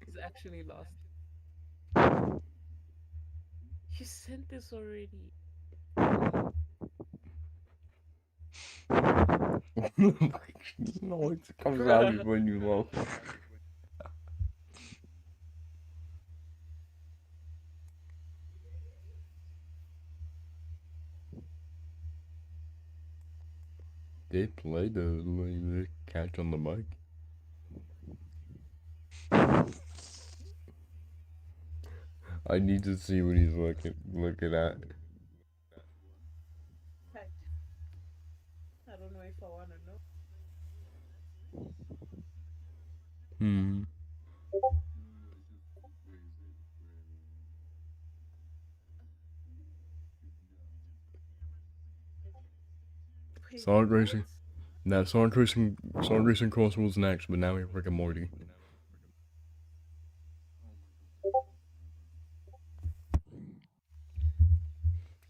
He's actually lost. You sent this already. No, it comes out when you laugh. They play the catch on the mic. I need to see what he's looking at. I don't know if I want to know. Sonic Racing. Now Sonic Racing Crossworlds next, but now we have Rick and Morty.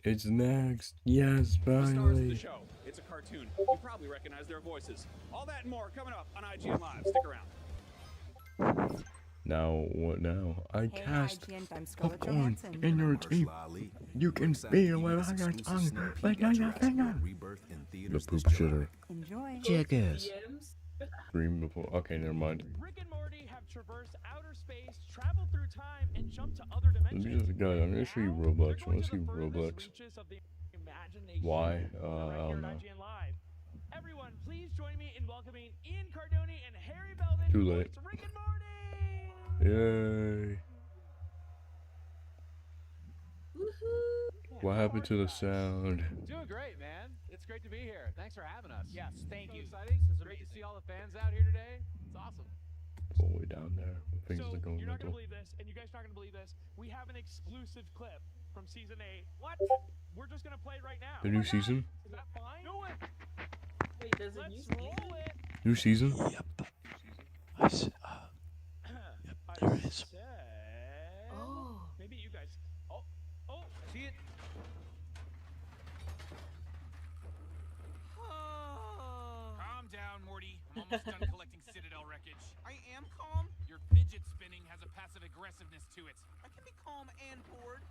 It's next. Yes, The stars of the finally. show. It's a cartoon. You probably recognize their voices. All that and more coming up on IGN Live. Stick around. Now, what now? I cast IGN, I'm of Scarlett corn Johansson. in your teeth. You can feel it on your tongue, like on your finger. The poop shitter. Enjoy. Jackass. Scream before. Okay, never mind. Rick and Morty have traversed outer space, traveled through time, and jumped to other dimensions. Guys, I'm gonna show you Roblox. I wanna see Roblox. Why? I don't know. Everyone, please join me in welcoming Ian Cardoni and Harry Belden. Too late. Rick and Morty. Yay. What happened to the sound? Doing great, man. It's great to be here. Thanks for having us. Yes, thank you. Exciting. It's great to see all the fans out here today. It's awesome. All the way down there. Things are going You're not mental. going to believe this, and you guys are not going to believe this. We have an exclusive clip from Season 8. What? We're just going to play it right now. The new season? Is that fine? Do it. Wait, does it Let's use roll it. New season? Yep. I see. Yep. There it is. Oh. Maybe you guys. Oh, I see it. Calm down, Morty. I'm almost done collecting Citadel wreckage. I am calm. Your fidget spinning has a passive aggressiveness to it. I can be calm and bored.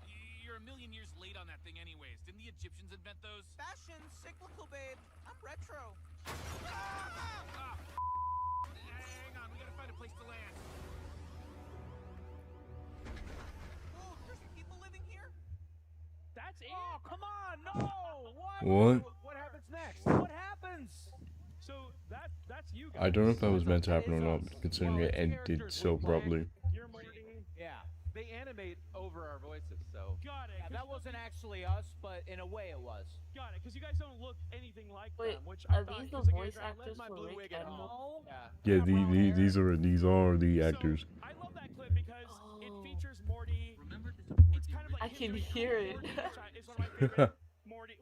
You're a million years late on that thing anyways. Didn't the Egyptians invent those? Fashion, cyclical, babe. I'm retro. Hang on, we gotta find a place to land. Oh, there's people living here? That's it. Oh, come on. No. What? What happens next? What happens? So that's you guys. I don't know if that was meant to happen or not, considering it ended so abruptly. Yeah, they animate over our voices, so. Got it. Yeah, that wasn't actually us, but in a way it was. Got it, because you guys don't look anything like them, which are I thought these the was again, voice I left actors my for blue Rick wig at and home. Yeah, these are the actors. I love that clip because it features Morty. It's kind of like I can hear it. It's one of my favorite Morty.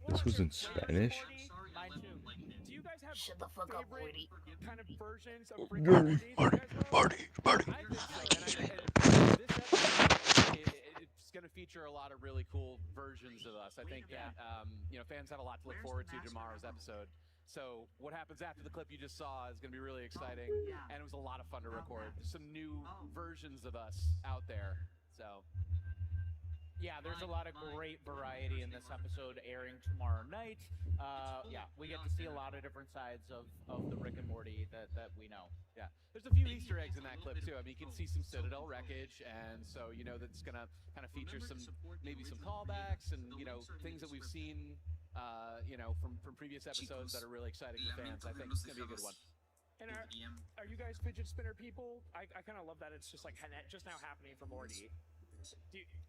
This was in Spanish? Do you guys have Shut the fuck up, Morty. kind of versions of Rick Morty, and Morty? It's going to feature a lot of really cool versions of us. I think that fans have a lot to look forward to tomorrow's episode. So what happens after the clip you just saw is going to be really exciting, and it was a lot of fun to record. There's some new versions of us out there. So. Yeah, there's a lot of great variety in this episode airing tomorrow night. Yeah, we get to see a lot of different sides of the Rick and Morty that we know. Yeah, there's a few Easter eggs in that clip too. I mean, you can see some Citadel wreckage, and so that's gonna kind of feature maybe some callbacks and things that we've seen, from previous episodes that are really exciting for fans. I think it's gonna be a good one. And are you guys fidget spinner people? I kind of love that it's just like just now happening for Morty.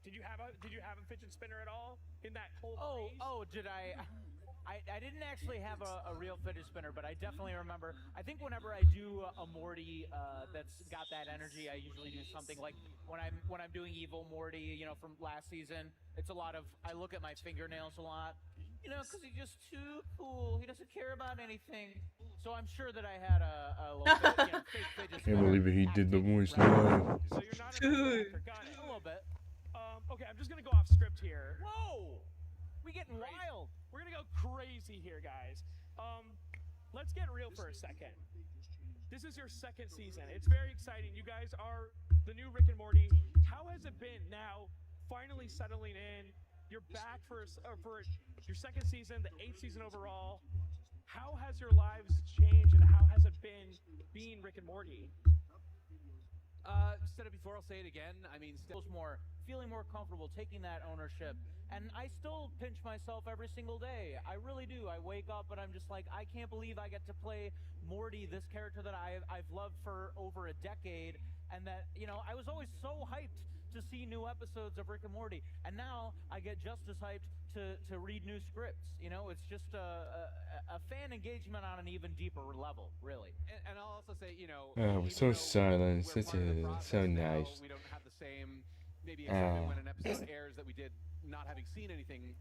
Did you have a fidget spinner at all in that whole phase? Oh, did I? I didn't actually have a real fidget spinner, but I definitely remember. I think whenever I do a Morty that's got that energy, I usually do something like when I'm doing Evil Morty, from last season. It's a lot of I look at my fingernails a lot, because he's just too cool. He doesn't care about anything. So I'm sure that I had a little bit, fake fidget spinner. Can't believe it, he did the voice live. So you're not got it. A little bit. Okay, I'm just gonna go off script here. Whoa! We getting wild. We're gonna go crazy here, guys. Let's get real for a second. This is your second season. It's very exciting. You guys are the new Rick and Morty. How has it been now, finally settling in? You're back for your second season, the 8th season overall. How has your lives changed, and how has it been being Rick and Morty? Said it before, I'll say it again. I mean, feeling more comfortable taking that ownership, and I still pinch myself every single day. I really do. I wake up and I'm just like, I can't believe I get to play Morty, this character that I've loved for over a decade, and that I was always so hyped to see new episodes of Rick and Morty, and now I get just as hyped to read new scripts. It's just a fan engagement on an even deeper level, really. And I'll also say, Oh, we're so silent. So nice. We don't have the same maybe excitement when an episode airs that we did not having seen anything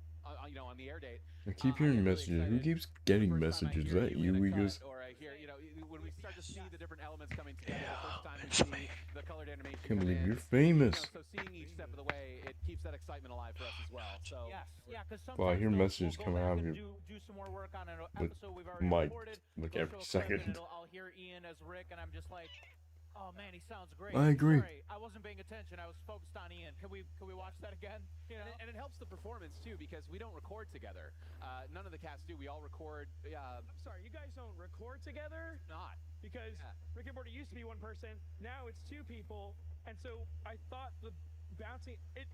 you know, on the air date. I keep hearing messages. Who keeps getting messages? Is that you, Eagles? Or I hear, you know, when we start to see the different elements coming together, the first time we see the colored animation. Can't come believe in, you're famous. You know, so seeing each step of the way, it keeps that excitement alive for us as well. So yes, yeah, because sometimes Well, I hear we'll messages go coming back out of and you. do some more work on an But episode we've already Mike, recorded. like We'll every show a clip and second. I'll hear Ian as Rick, and I'm just like, oh man, he sounds great. I agree. Sorry, I wasn't paying attention. I was focused on Ian. Can we watch that again? You know? And it helps the performance too, because we don't record together. None of the cast do. We all record. I'm sorry, you guys don't record together? Not. Because Rick and Morty used to be one person, now it's two people, and so I thought the bouncing it.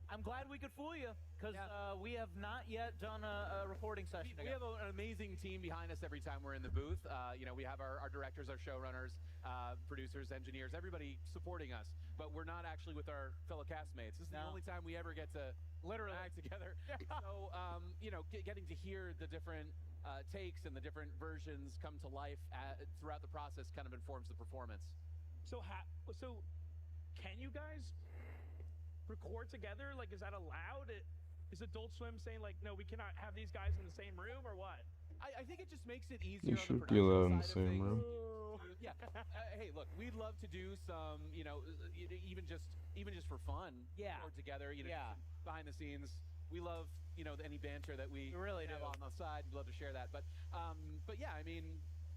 I'm glad we could fool you, because we have not yet done a recording session. We have an amazing team behind us every time we're in the booth. You know, we have our directors, our showrunners, producers, engineers, everybody supporting us. But we're not actually with our fellow castmates. This is the only time we ever get to literally act together. So, you know, getting to hear the different takes and the different versions come to life throughout the process kind of informs the performance. So can you guys record together? Like, is that allowed? Is Adult Swim saying like, no, we cannot have these guys in the same room, or what? I think it just makes it easier. You on should the be allowed in the production same side of room. things. Yeah. Hey, look, we'd love to do some, you know, even just for fun. Yeah. Or together, you know, behind the scenes. We love, you know, any banter that we really have on the side. We'd love to share that. But yeah, I mean,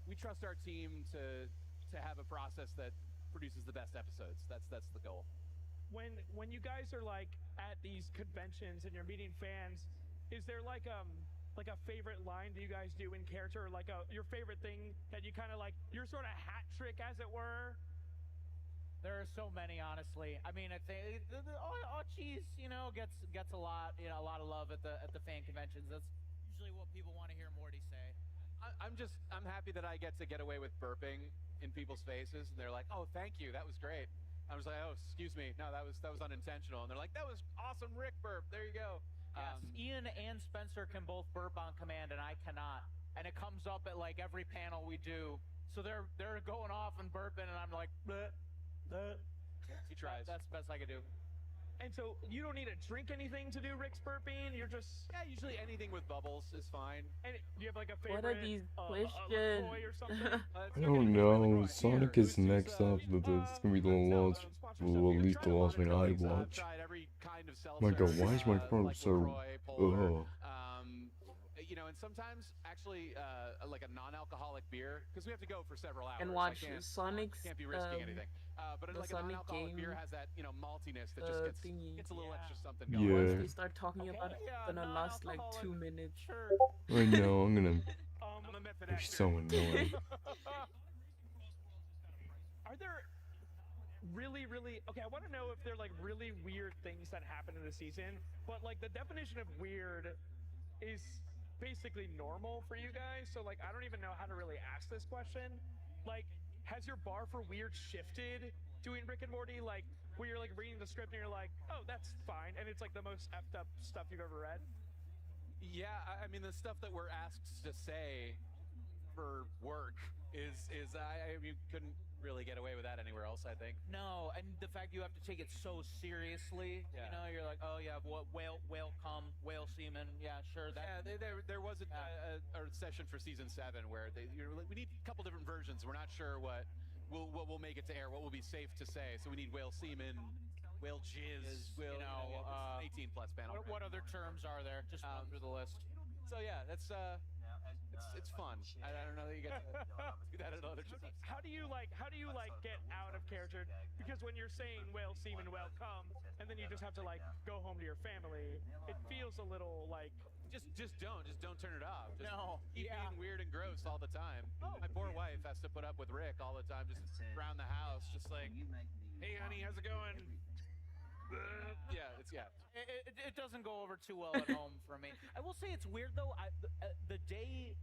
we trust our team to have a process that produces the best episodes. That's the goal. When you guys are like at these conventions and you're meeting fans, is there like a favorite line do you guys do in character, or like your favorite thing that you kind of like, your sort of hat trick, as it were? There are so many, honestly. I mean, I think oh cheese, you know, gets a lot, you know, a lot of love at the fan conventions. That's usually what people want to hear Morty say. I'm happy that I get to get away with burping in people's faces, and they're like, "Oh, thank you, that was great." I was like, "Oh, excuse me, no, that was unintentional," and they're like, "That was awesome, Rick burp. There you go." Yes, Ian and Spencer can both burp on command, and I cannot. And it comes up at like every panel we do. So they're going off and burping, and I'm like, bleh, bleh. He tries. That's the best I can do. And so you don't need to drink anything to do Rick's burping. You're just usually anything with bubbles is fine. And do you have like a favorite? What are these questions? questions? Or something? I don't know. Sonic is next up. It's gonna be the last, well, at least the last thing I watch. My God, why is my throat so? You know, and sometimes actually like a non-alcoholic beer, because we have to go for several hours. And watch I Sonic's. can't be risking anything. But the like a Sonic non-alcoholic game, beer has that, you know, maltiness that just gets a little extra something going. Yeah. Once we start talking about it, it's gonna last like 2 minutes. I know. I'm gonna. They're so annoying. Are there really okay, I want to know if they're like really weird things that happen in the season, but like the definition of weird is basically normal for you guys, so like I don't even know how to really ask this question. Like, has your bar for weird shifted doing Rick and Morty, like where you're like reading the script and you're like, oh, that's fine, and it's like the most effed up stuff you've ever read? Yeah, I mean, the stuff that we're asked to say for work is I mean, couldn't really get away with that anywhere else, I think. No, and the fact you have to take it so seriously, you know, you're like, oh yeah, whale cum, whale semen, yeah, sure. That, yeah, there was a session for season 7 where we need a couple different versions. We're not sure what will make it to air, what will be safe to say. So we need whale semen, whale jizz, you know, 18 plus panel. What other terms are there? Just run through the list. So yeah, that's it's fun. I don't know that you get to do that at other times. How do you get out of character? Because when you're saying whale semen, whale cum, and then you just have to like go home to your family, it feels a little like just don't turn it off. Just keep being weird and gross all the time. My poor wife has to put up with Rick all the time, just around the house, just like, hey honey, how's it going? It doesn't go over too well at home for me. I will say it's weird though. The day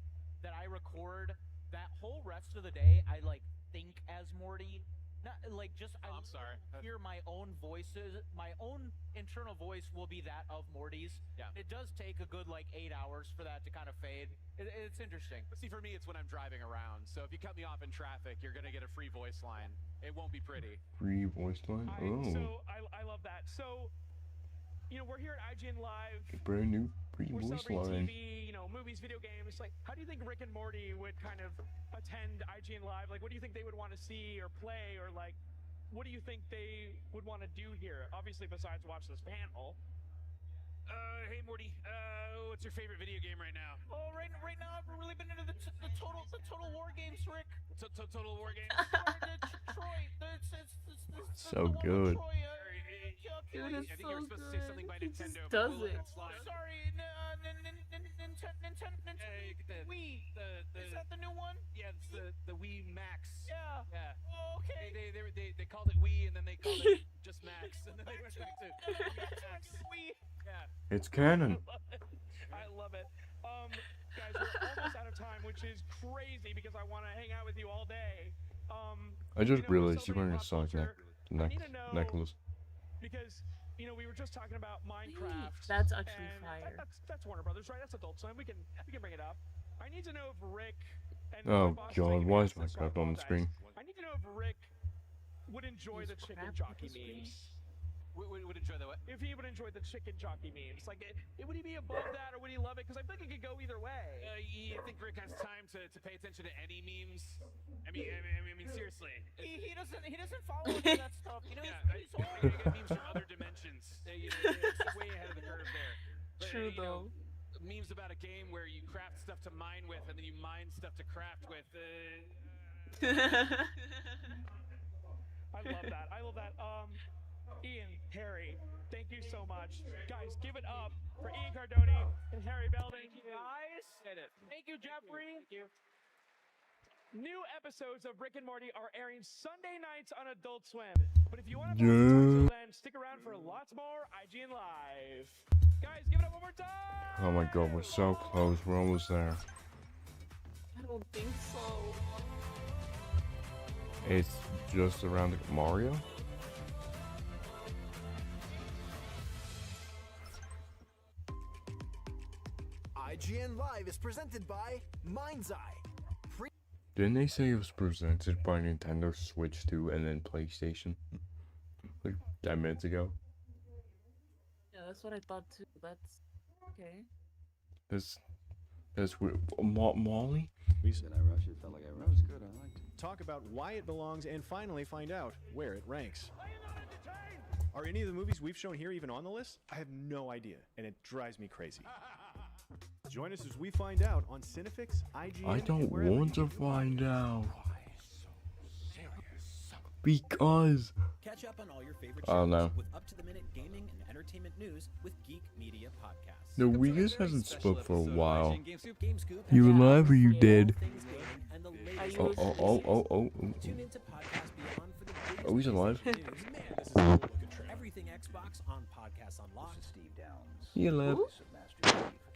that I record, that whole rest of the day, I like think as Morty. Not like just I'm sorry. Hear my own voices. My own internal voice will be that of Morty's. Yeah. It does take a good like 8 hours for that to kind of fade. It's interesting. But see, for me, it's when I'm driving around. So if you cut me off in traffic, you're gonna get a free voice line. It won't be pretty. Free voice line? Oh. So I love that. So, you know, we're here at IGN Live. Brand new Pretty we're voice celebrating line. TV, you know, movies, video games. Like, how do you think Rick and Morty would kind of attend IGN Live? Like, what do you think they would want to see or play, or like, what do you think they would want to do here? Obviously, besides watch this panel. Hey Morty, what's your favorite video game right now? Oh, right now I've really been into the total war games, Rick. Total War games? Troy, So good. Dude, I think you were supposed to say something by Nintendo. does but we'll it. let slide. Sorry, Nintendo. Wii. Is that the new one? Yeah, it's the Wii Max. Yeah. Yeah. Oh, okay. They called it Wii and then they called it just Max and then they went back to Max. Wii. Yeah. It's canon. I love it. Guys, we're almost out of time, which is crazy because I want to hang out with you all day. I just realized you're wearing a Sonic necklace. Because, you know, we were just talking about Minecraft. That's actually and fire. That's Warner Brothers, right? That's Adult Swim. We can bring it up. I need to know if Rick and Oh my boss is god, taking why me is out, so I Minecraft on the apologize. screen? I need to know if Rick would enjoy the chicken jockey memes. Would enjoy the what? If he would enjoy the chicken jockey memes, like, would he be above that or would he love it? Because I think it could go either way. You think Rick has time to pay attention to any memes? I mean, seriously. He doesn't follow any of that stuff. You know, he's You old. get memes from other dimensions. It's way ahead of the curve there. But, True you know, though. memes about a game where you craft stuff to mine with and then you mine stuff to craft with. I love that. I love that. Ian, Harry, thank you so much. Guys, give it up for Ian Cardoni and Harry Belding. Guys, thank you, Jeffrey. Thank you. New episodes of Rick and Morty are airing Sunday nights on Adult Swim. But if you want to until then, stick around for lots more IGN Live. Guys, give it up one more time. Oh my god, we're so close. We're almost there. I don't think so. It's just around the Mario. IGN Live is presented by Mind's Eye. Didn't they say it was presented by Nintendo Switch 2 and then PlayStation? Like 10 minutes ago. Yeah, that's what I thought too. That's okay. That's weird. Molly? We said I rushed it. Felt like I rushed. That was good. I liked it. Talk about why it belongs and finally find out where it ranks. Are any of the movies we've shown here even on the list? I have no idea, and it drives me crazy. Join us as we find out on Cinefix, IGN, I don't and wherever want to find out. Because Catch up on all your favorite I don't shows know. with up-to-the-minute gaming and entertainment news with Geek Media Podcasts. The Weegus hasn't spoke for a while. GameScoop You has alive or you dead? things gaming and the latest Oh. Tune into Podcast Beyond for the biggest Oh, he's alive. news. Man, everything Xbox on Podcasts Unlocked. Steve Downs. He alive.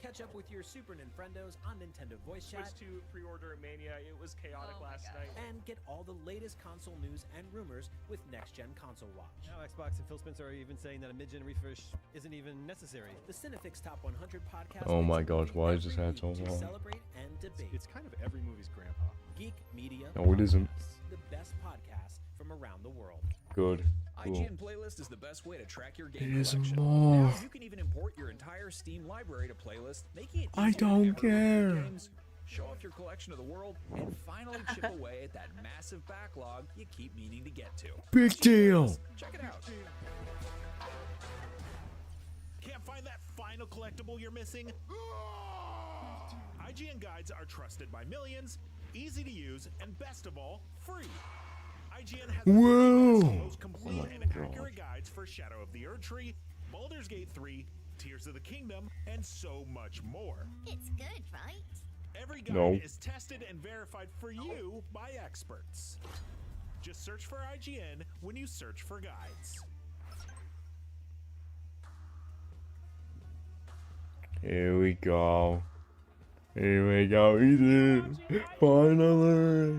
Catch up with your Super Nintendos on Nintendo Voice Chat. Switch to pre-order Mania. It was chaotic last night. And get all the latest console news and rumors with Next Gen Console Watch. Now Xbox and Phil Spencer are even saying that a mid-gen refresh isn't even necessary. The Cinefix Top 100 podcast. Oh my makes gosh, movie why is this every ad so week to long? celebrate and debate. It's kind of every movie's grandpa. Geek Media. No, it isn't. Podcasts, the best podcasts from around the world. Good. Cool. IGN Playlist is the best way to track your game There's collection. more. Now, you can even import your entire Steam library to Playlist, making it I easier to don't never run out of care. games, show off your collection of the world, and finally chip away at that massive backlog you keep meaning to get to. Big deal. Check it out. Can't find that final collectible you're missing? IGN guides are trusted by millions, easy to use, and best of all, free. IGN has the Whoa. most complete Oh my and God. accurate guides for Shadow of the Erdtree, Baldur's Gate 3, Tears of the Kingdom, and so much more. It's good, right? Every guide No. is tested and verified for you by experts. Just search for IGN when you search for guides. Here we go. Here we go. We did it. Finally.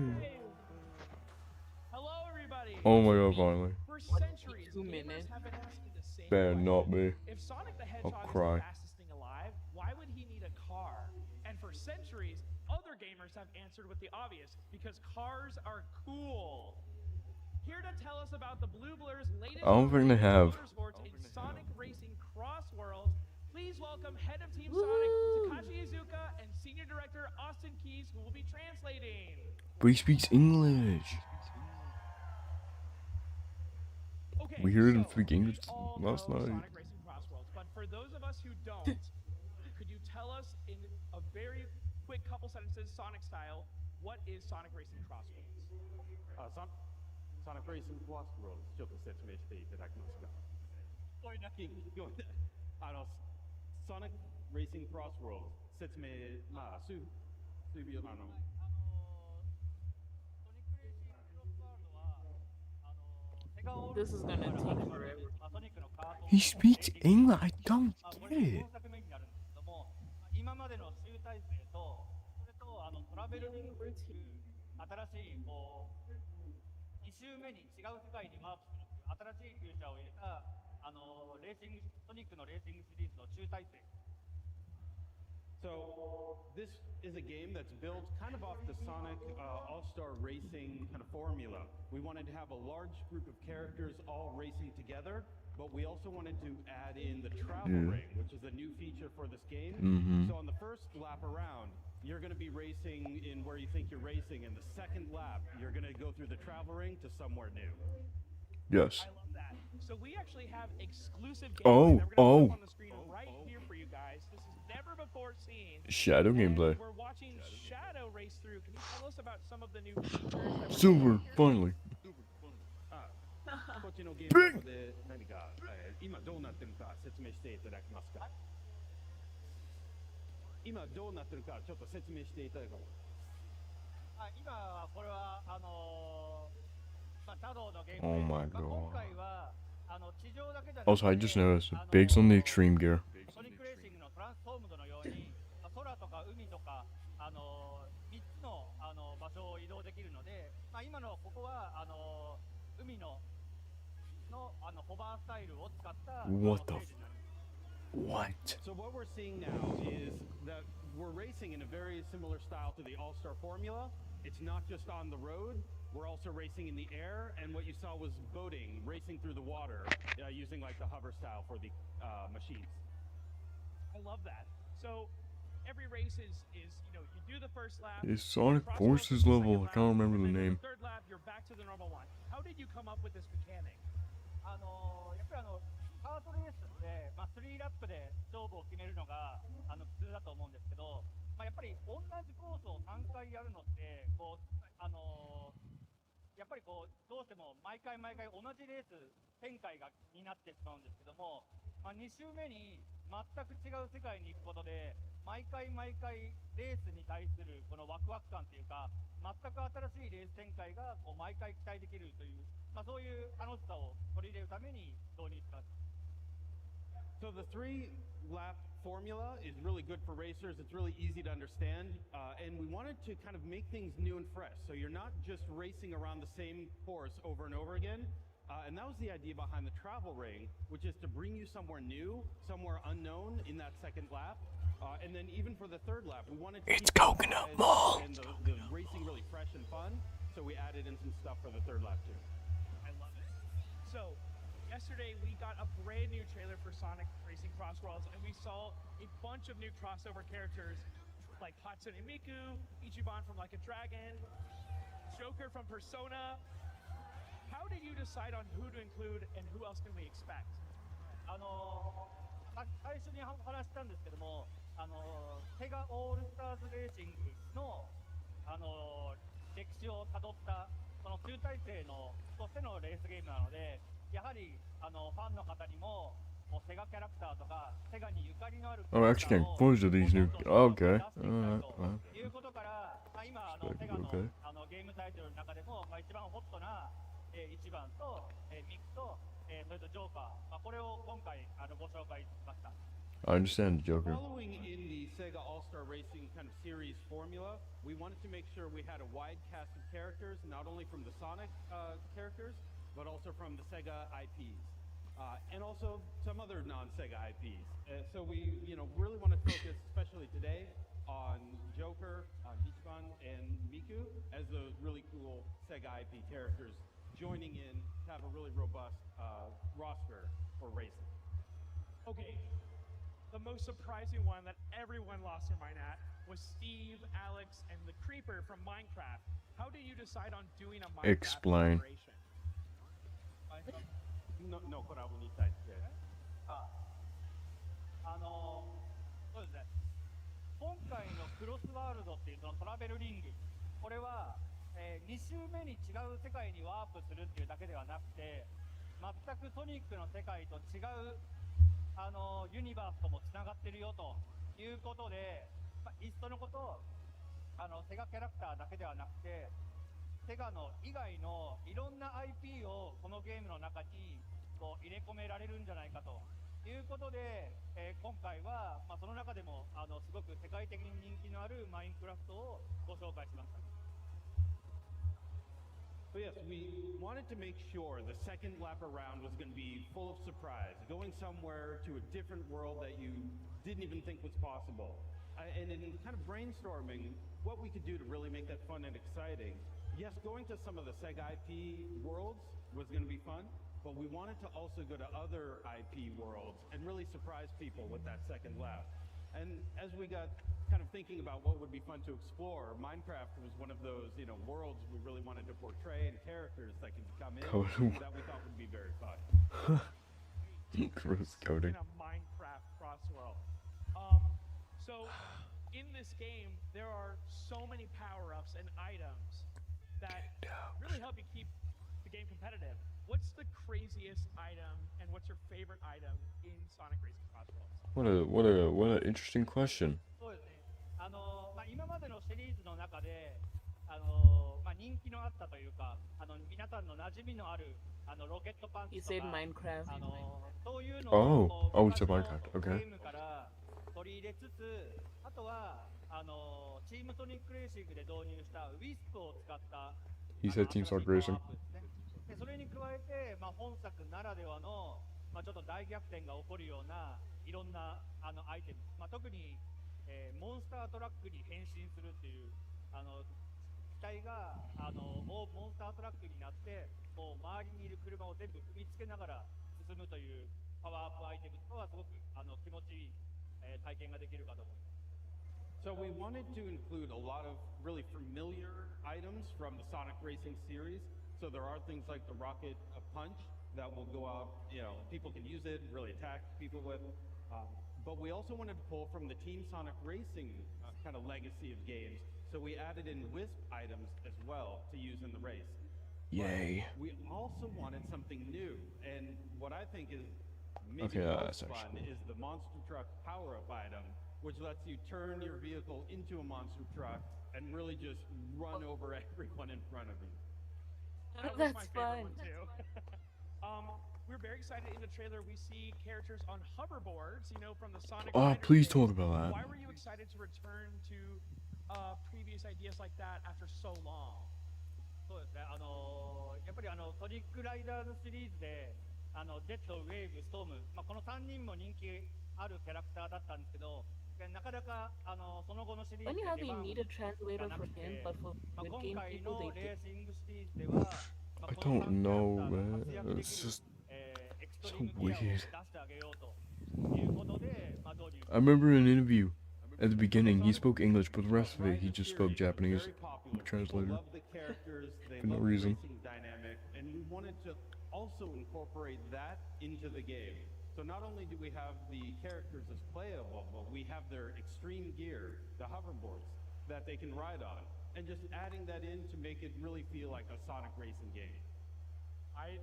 Hello, everybody. Oh my god, finally. For centuries, 2 gamers minutes. have been asking the same Better question. not be. If Sonic the I'll Hedgehog is cry. the fastest thing alive, why would he need a car? And for centuries, other gamers have answered with the obvious, because cars are cool. Here to tell us about the Blue Blur's latest I don't think they have. motorsports in Sonic Racing Crossworlds, please welcome head of Team Sonic, translating. But he speaks English. Okay, We heard him so speak English we all last know night. Sonic Racing Crossworlds, but for those of us who don't, could you tell us in a very quick couple sentences, Sonic style, what is Sonic Racing Crossworlds? Sonic Racing Crossworlds ちょっと説明していただけますか。Sonic Racing Crossworlds 説明まあ数秒This is gonna take forever. He speaks English. I don't get it. 今までの集大成とそれとトラベルリングっていう新しいこう2周目に違う世界にワープするっていう新しいフューチャーを入れたレーシングソニックのレーシングシリーズの集大成。So this is a game that's built kind of off the Sonic All-Star Racing kind of formula. We wanted to have a large group of characters all racing together, but we also wanted to add in the travel ring, which is a new feature for this game. So on the first lap around, you're going to be racing in where you think you're racing, and the second lap, you're going to go through the travel ring to somewhere new. Yes. I love that. So we actually have exclusive gameplay that we're going to put up on the screen right here for you guys. This is never before seen. Shadow gameplay. We're watching Shadow race through. Can you tell us about some of the new features that we're Super, finally. こっちのゲームで何か今どうなってるか説明していただけますか。今どうなってるかちょっと説明していただけますか。今はこれはシャドウのゲーム Oh my 今 god. 回は地上だけじゃなくて Also, I just noticed Big's on the extreme gear. ソニックレーシングのトランスフォームドのように空とか海とか3つの場所を移動できるので、今のここは海のホバースタイルを使った What the What? So what we're seeing now is that we're racing in a very similar style to the All-Star formula. It's not just on the road, we're also racing in the air, and what you saw was boating, racing through the water, using like the hover style for the machines. I love that. So every race is you do the first lap. Is Sonic Forces level? I can't remember the name. Third lap, you're back to the normal one. How did you come up with this mechanic? やっぱりカートレースって3ラップで勝負を決めるのが普通だと思うんですけど、やっぱり同じコースを3回やるのってこうやっぱりこうどうしても毎回同じレース展開になってしまうんですけども、2周目に全く違う世界に行くことで毎回レースに対するこのワクワク感というか全く新しいレース展開がこう毎回期待できるという、そういう楽しさを取り入れるために導入した。So the 3-lap formula is really good for racers. It's really easy to understand, and we wanted to kind of make things new and fresh. So you're not just racing around the same course over and over again. And that was the idea behind the travel ring, which is to bring you somewhere new, somewhere unknown in that second lap. And then even for the third lap, we wanted to keep Coconut Mall and the racing really fresh and fun. So we added in some stuff for the third lap too. I love it. So yesterday we got a brand new trailer for Sonic Racing Crossworlds, and we saw a bunch of new crossover characters like Hatsune Miku, Ichiban from Like a Dragon, Joker from Persona. How did you decide on who to include and who else can we expect? 最初に話したんですけども、セガオールスターズレーシングの歴史をたどったその集大成のとしてのレースゲームなので、やはりファンの方にもセガキャラクターとかセガにゆかりのある I'm actually getting footage of these new. Okay. Alright. ということから、今セガのゲームタイトルの中でも一番ホットな1番とミクとそれとジョーカー、これを今回ご紹介しました。I understand the Joker. Following in the Sega All-Star Racing kind of series formula, we wanted to make sure we had a wide cast of characters, not only from the Sonic characters, but also from the Sega IPs, and also some other non-Sega IPs. So we, really want to focus, especially today, on Joker, Ichiban, and Miku as those really cool Sega IP characters joining in to have a really robust roster for racing. Okay. the most surprising one that everyone lost their mind at was Steve, Alex, and the Creeper from Minecraft. How do you decide on doing a Minecraft Explain. collaboration? のコラボに対して。そうですね。今回のクロスワールドっていうそのトラベルリング、これは、2周目に違う世界にワープするっていうだけではなくて、全くソニックの世界と違うユニバースともつながってるよということで、いっそのことセガキャラクターだけではなくて、セガの以外のいろんな IP をこのゲームの中にこう入れ込められるんじゃないかということで、今回は、その中でもすごく世界的に人気のあるマインクラフトをご紹介しました。But yes, we wanted to make sure the second lap around was going to be full of surprise, going somewhere to a different world that you didn't even think was possible. And in kind of brainstorming what we could do to really make that fun and exciting, yes, going to some of the Sega IP worlds was going to be fun, but we wanted to also go to other IP worlds and really surprise people with that second lap. And as we got kind of thinking about what would be fun to explore, Minecraft was one of those, worlds we really wanted to portray and characters that could come in that we thought would be very fun. Gross coding. In a Minecraft Crossworld. So in this game, there are so many power-ups and items that really help you keep the game competitive. What's the craziest item and what's your favorite item in Sonic Racing Crossworlds? What an interesting question. そうですね。今までのシリーズの中で、人気のあったというか、皆さんの馴染みのあるロケットパンチ You と said か、Minecraft. そういうのを Oh, it's a Minecraft. ゲ Okay. ームから取り入れつつ、あとはチームソニックレーシングで導入したウィスプを使った He said Team Sonic Racing. でそれに加えて、本作ならではの、ちょっと大逆転が起こるようないろんなアイテム、特に、モンスタートラックに変身するっていう機体がモンスタートラックになってこう周りにいる車を全部踏みつけながら進むというパワーアップアイテムとかはすごく気持ちいい、体験ができるかと思います。So we wanted to include a lot of really familiar items from the Sonic Racing series. So there are things like the rocket punch that will go out, people can use it, really attack people with. But we also wanted to pull from the Team Sonic Racing kind of legacy of games. So we added in Wisp items as well to use in the race. Yay. But we also wanted something new. And what I think is maybe Okay, the that's most fun actually- is the Monster Truck power-up item, which lets you turn your vehicle into a monster truck and really just run over everyone in front of you. That was That's my favorite fun. one too. We're very excited in the trailer. We see characters on hoverboards, from the Sonic. Oh, Riders please days. talk about that. Why were you excited to return to previous ideas like that after so long? そうですね。やっぱりソニックライダーズシリーズでジェット、ウェーブ、ストーム、この3人も人気あるキャラクターだったんですけど、なかなかその後のシリーズ Funny で how 出 they 番 need a translator がな for く him, て、 but for 今 with game 回 people の they レー did. シングシリーズでは、 I don't know, man. It's just so weird. I remember in an interview at the beginning he spoke English, but the rest of it he just spoke Japanese. Translator. For no reason. Dynamic, and we wanted to also incorporate that into the game. So not only do we have the characters as playable, but we have their extreme gear, the hoverboards, that they can ride on, and just adding that in to make it really feel like a Sonic racing game. I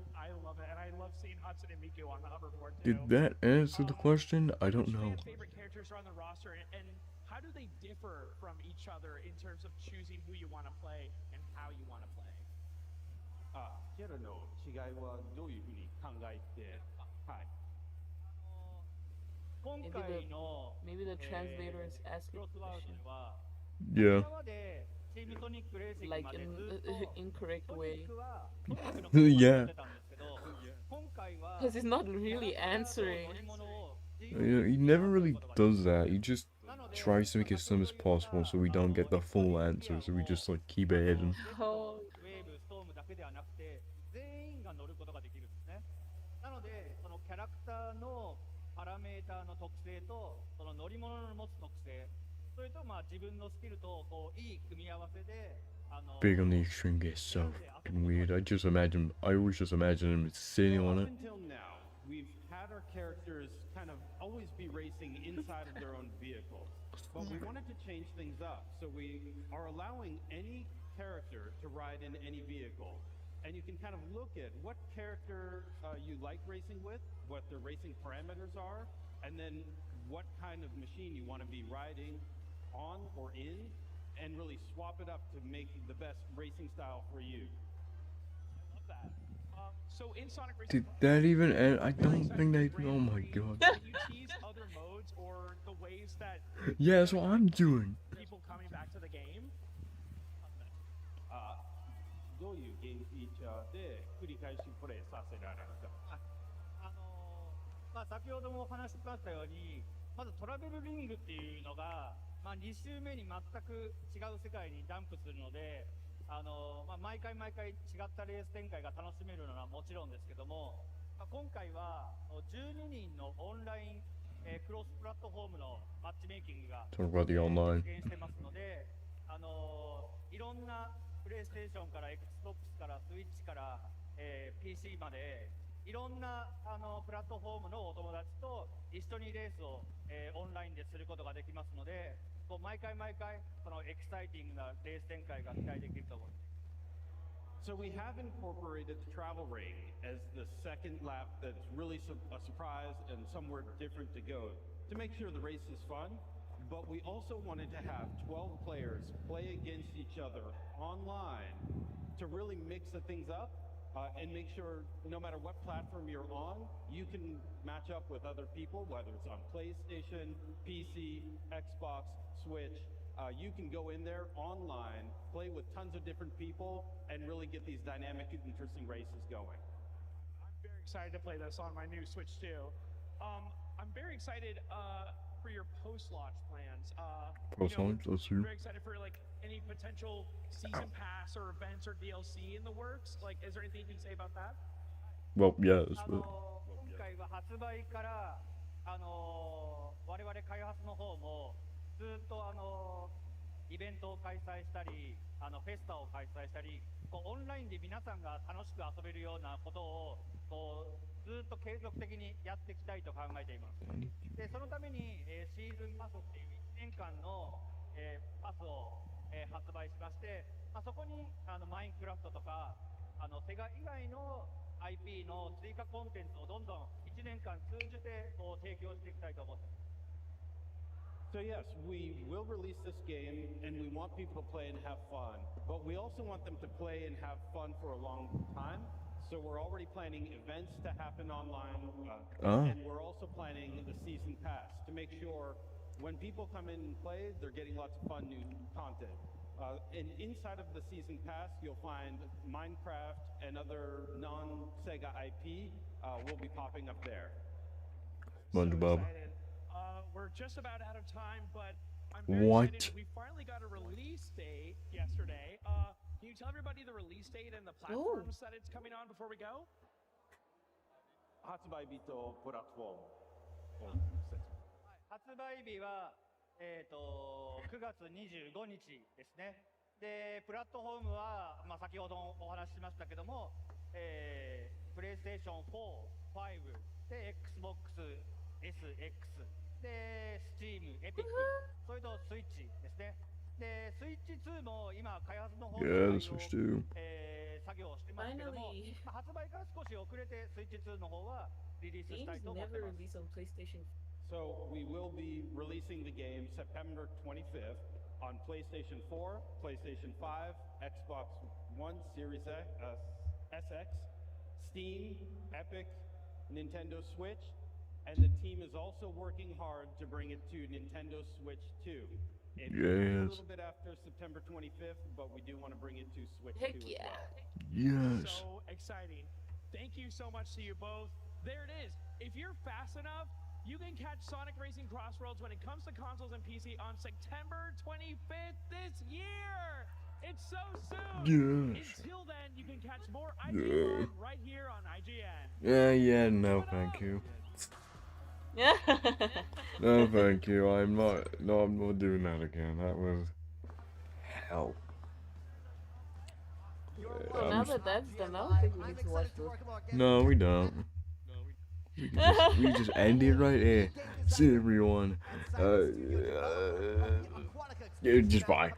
love it, and I love seeing Hudson and Miku on the hoverboard too. Did that answer the question? I don't Which know. favorite characters are on the roster, and how do they differ from each other in terms of choosing who you want to play and how you want to play? キャラの違いはどういうふうに考えて、はい。今回の Maybe the translator is asking クロスワールド question では、 Yeah. 今までチームソニックレーシング like まで in ずっと incorrect ソニ way ックはソニックの車を Yeah. 乗ってたんですけど、今回は because he's not really answering. He never really does that. He just tries to make it as simple as possible so we don't get the full answer, so we just like keep it hidden. Oh. ウェーブ、ストームだけではなくて全員が乗ることができるんですね。なのでそのキャラクターのパラメーターの特性とその乗り物の持つ特性、それと自分のスキルとこういい組み合わせでBig on the extreme gets so fucking weird. I always just imagine him sitting on it. Up until now, we've had our characters kind of always be racing inside of their own vehicles. But we wanted to change things up, so we are allowing any character to ride in any vehicle. And you can kind of look at what character you like racing with, what their racing parameters are, and then what kind of machine you want to be riding on or in, and really swap it up to make the best racing style for you. I love that. So in Sonic Racing, Did that even end? I don't think they. Oh my god. can you tease other modes or the ways that Yeah, that's what I'm doing. people coming back to the game? どういうゲームフィーチャーで繰り返しプレイさせられるか。先ほどもお話ししましたように、まずトラベルリングっていうのが、2周目に全く違う世界にジャンプするので、毎回毎回違ったレース展開が楽しめるのはもちろんですけども、今回は12人のオンライン、クロスプラットフォームのマッチメイキングが Talk about the online. 実現してますので、いろんなプレイステーションから Xbox からスイッチから、PC までいろんなプラットフォームのお友達と一緒にレースを、オンラインですることができますので、こう毎回毎回そのエキサイティングなレース展開が期待できると思います。So we have incorporated the travel ring as the second lap that's really a surprise and somewhere different to go to make sure the race is fun. But we also wanted to have 12 players play against each other online to really mix the things up and make sure no matter what platform you're on, you can match up with other people, whether it's on PlayStation, PC, Xbox, Switch. You can go in there online, play with tons of different people, and really get these dynamic, interesting races going. I'm very excited to play this on my new Switch too. I'm very excited for your post-launch plans. Post-launch, that's true. Very excited for like any potential season pass or events or DLC in the works. Like, is there anything you can say about that? Well, yes. 今回は発売から我々開発の方もずっとイベントを開催したりフェスタを開催したりオンラインで皆さんが楽しく遊べるようなことをずっと継続的にやっていきたいと考えています。でそのために、シーズンパスっていう1年間の、パスを、発売しまして、そこにマインクラフトとかセガ以外の IP の追加コンテンツをどんどん1年間通じて提供していきたいと思っています。So yes, we will release this game and we want people to play and have fun, but we also want them to play and have fun for a long time. So we're already planning events to happen online, and we're also planning the season pass to make sure when people come in and play, they're getting lots of fun new content. And inside of the season pass, you'll find Minecraft and other non-Sega IP will be popping up there. SpongeBob. We're just about out of time, but I'm very excited. We finally got a release date yesterday. Can you tell everybody the release date and the platforms that it's coming on before we go? 発売日とプラットフォーム。発売日は、9月25日ですね。で、プラットフォームは、先ほどお話ししましたけども、プレイステーション4、5で Xbox SX で Steam、Epic、それとスイッチですね。で、スイッチ2も今開発の方で作業をしてますけども、発売から少し遅れてスイッチ2の方はリリースしたいと思ってます。So we will be releasing the game September 25th on PlayStation 4, PlayStation 5, Xbox One, Series SX, Steam, Epic, Nintendo Switch, and the team is also working hard to bring it to Nintendo Switch 2. It will be a little bit after September 25th, but we do want to bring it to Switch 2 as well. Yes. So exciting. Thank you so much to you both. There it is. If you're fast enough, you can catch Sonic Racing Crossworlds when it comes to consoles and PC on September 25th this year. It's so soon. Yes. Until then, you can catch more IGN right here on IGN. Yeah, no, thank you. Yeah. No, thank you. I'm not. No, I'm not doing that again. That was hell. Well, now that that's done, I don't think we need to watch this. No, we don't. We just end it right here. See everyone. Yeah, just bye.